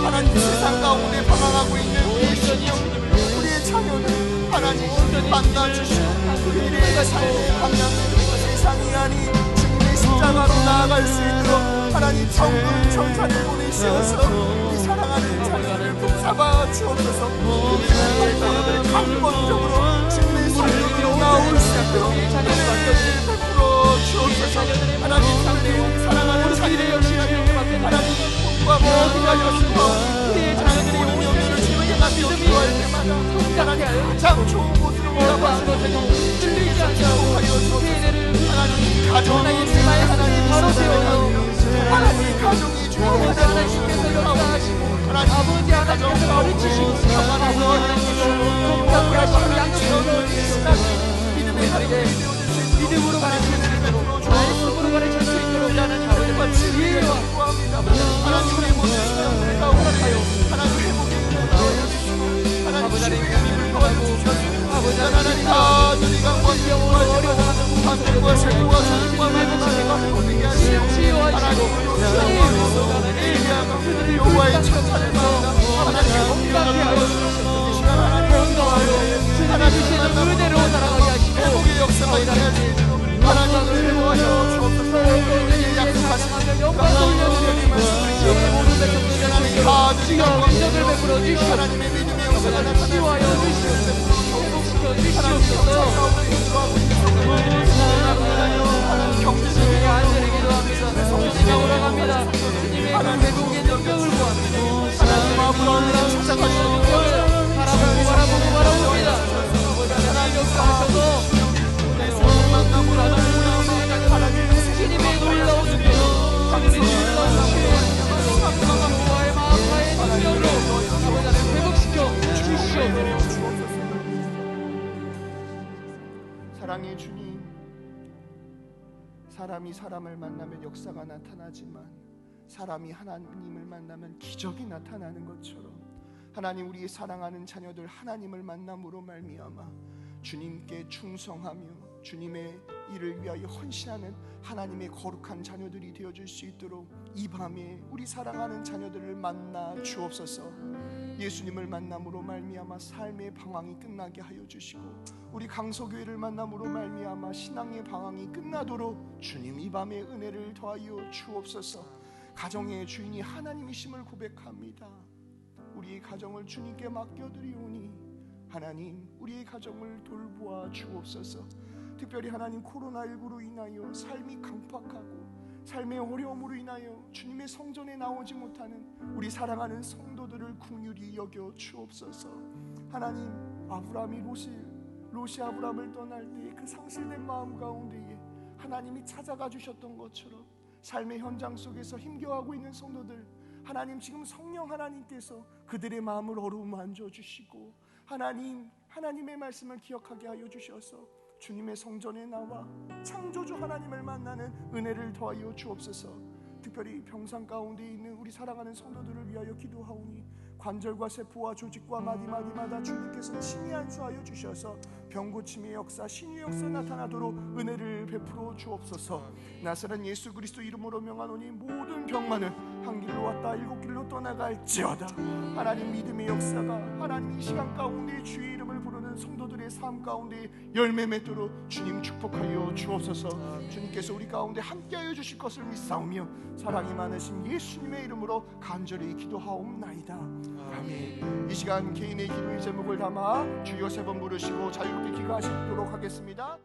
하나님 세상 가운데 방황하고 있는 우리의 신령들 우리의 자녀들 하나님 만나주시고 우리의 삶의 방향을 세상이 아닌 주님의 십자가로 나아갈 수 있도록 하나님 천군 천사를 보내시어서 이 사랑하는 자녀들을 붙잡아 주옵소서. 우리의 자녀들을 강권적으로 주님의 삶으로 나올 수 있도록 은혜를 베풀어 주옵소서. 하나님 우리 사랑하는 자녀들을 하나님 과 모든 하여주시고 우리의 자녀들이 오는 영혼을 주님께 맡겨 기도할 때마다 하나님 가장 좋은 곳으로 올라가시고 들리지 않고 하여 주옵소서. 하나님 가정이 주의 하나님 바로 세워서 하나님 가정이 주의 하나님께서 역사하시고 하나님 하나님께서 가르치시고 평안하서 성장케 하시고 양육하여 주시옵소서. 우리에게 믿음으로 가르칠 수 있도록 말씀으로 가르칠 수 있도록 하나님 아버지와 지혜와 하나님의 모습을 허락하여 하나님 회복의 아버지 하나님 믿음을 통하고 아버지 하나님 아들이가 영으로 어려워하는 하늘과 세계와 주님과 말씀하시고 회복되게 하시고 치유하시고 하나님 여호와의 천사들과 하나님 건강케 하여 주시옵소서. 건강하여 주님이 주시는 은혜로 살아가게 하시고 회복의 역사가 있게 하시고 하나님을 회복하여 주옵소서. 약속하시는 영광 돌려드리는 지옥의 모든 백성들에게 지옥을 베풀어 주시옵소서. 하나님의 믿음의 역사가 치유하여 주시옵소서. 회복시켜 주시옵소서. 주님의 안전을 기도합니다. 주님의 오라갑니다. 주님의 회복의 능력을 구합니다. 하나님 아버지를 찾아가시는 능력을 바라보고 바라봅니다. 하나님 역사하셔서 주님의 놀라운 능력, 주님의 놀라운 치유, 여호와의 마음과의 능력으로 아버지를 회복시켜 주시옵소서. 사랑의 주님, 사람이 사람을 만나면 역사가 나타나지만 사람이 하나님을 만나면 기적이 나타나는 것처럼 하나님, 우리의 사랑하는 자녀들 하나님을 만남으로 말미암아 주님께 충성하며 주님의 일을 위하여 헌신하는 하나님의 거룩한 자녀들이 되어줄 수 있도록 이 밤에 우리 사랑하는 자녀들을 만나 주옵소서. 예수님을 만남으로 말미암아 삶의 방황이 끝나게 하여 주시고 우리 강서교회를 만남으로 말미암아 신앙의 방황이 끝나도록 주님 이 밤에 은혜를 더하여 주옵소서. 가정의 주인이 하나님이심을 고백합니다. 우리의 가정을 주님께 맡겨드리오니 하나님, 우리의 가정을 돌보아 주옵소서. 특별히 하나님, 코로나19로 인하여 삶이 강팍하고 삶의 어려움으로 인하여 주님의 성전에 나오지 못하는 우리 사랑하는 성도들을 긍휼히 여겨 주옵소서. 하나님, 아브라함이 롯이 아브라함을 떠날 때 그 상실된 마음 가운데에 하나님이 찾아가 주셨던 것처럼 삶의 현장 속에서 힘겨워하고 있는 성도들, 하나님 지금 성령 하나님께서 그들의 마음을 어루만져 주시고 하나님의 말씀을 기억하게 하여 주셔서 주님의 성전에 나와 창조주 하나님을 만나는 은혜를 더하여 주옵소서. 특별히 병상 가운데 있는 우리 사랑하는 성도들을 위하여 기도하오니 관절과 세포와 조직과 마디마디마다 주님께서 친히 안수하여 주셔서 병고침의 역사, 신유의 역사 나타나도록 은혜를 베풀어 주옵소서. 나사렛 예수 그리스도 이름으로 명하노니 모든 병만은 한 길로 왔다 일곱 길로 떠나갈지어다. 하나님, 믿음의 역사가 하나님 이 시간 가운데 주의 이름을 부르는 성도들의 삶 가운데 열매 맺도록 주님 축복하여 주옵소서. 주님께서 우리 가운데 함께하여 주실 것을 믿사오며 사랑이 많으신 예수님의 이름으로 간절히 기도하옵나이다. 아멘. 이 시간 개인의 기도의 제목을 담아 주여 세 번 부르시고 자유롭게 기도하시도록 하겠습니다.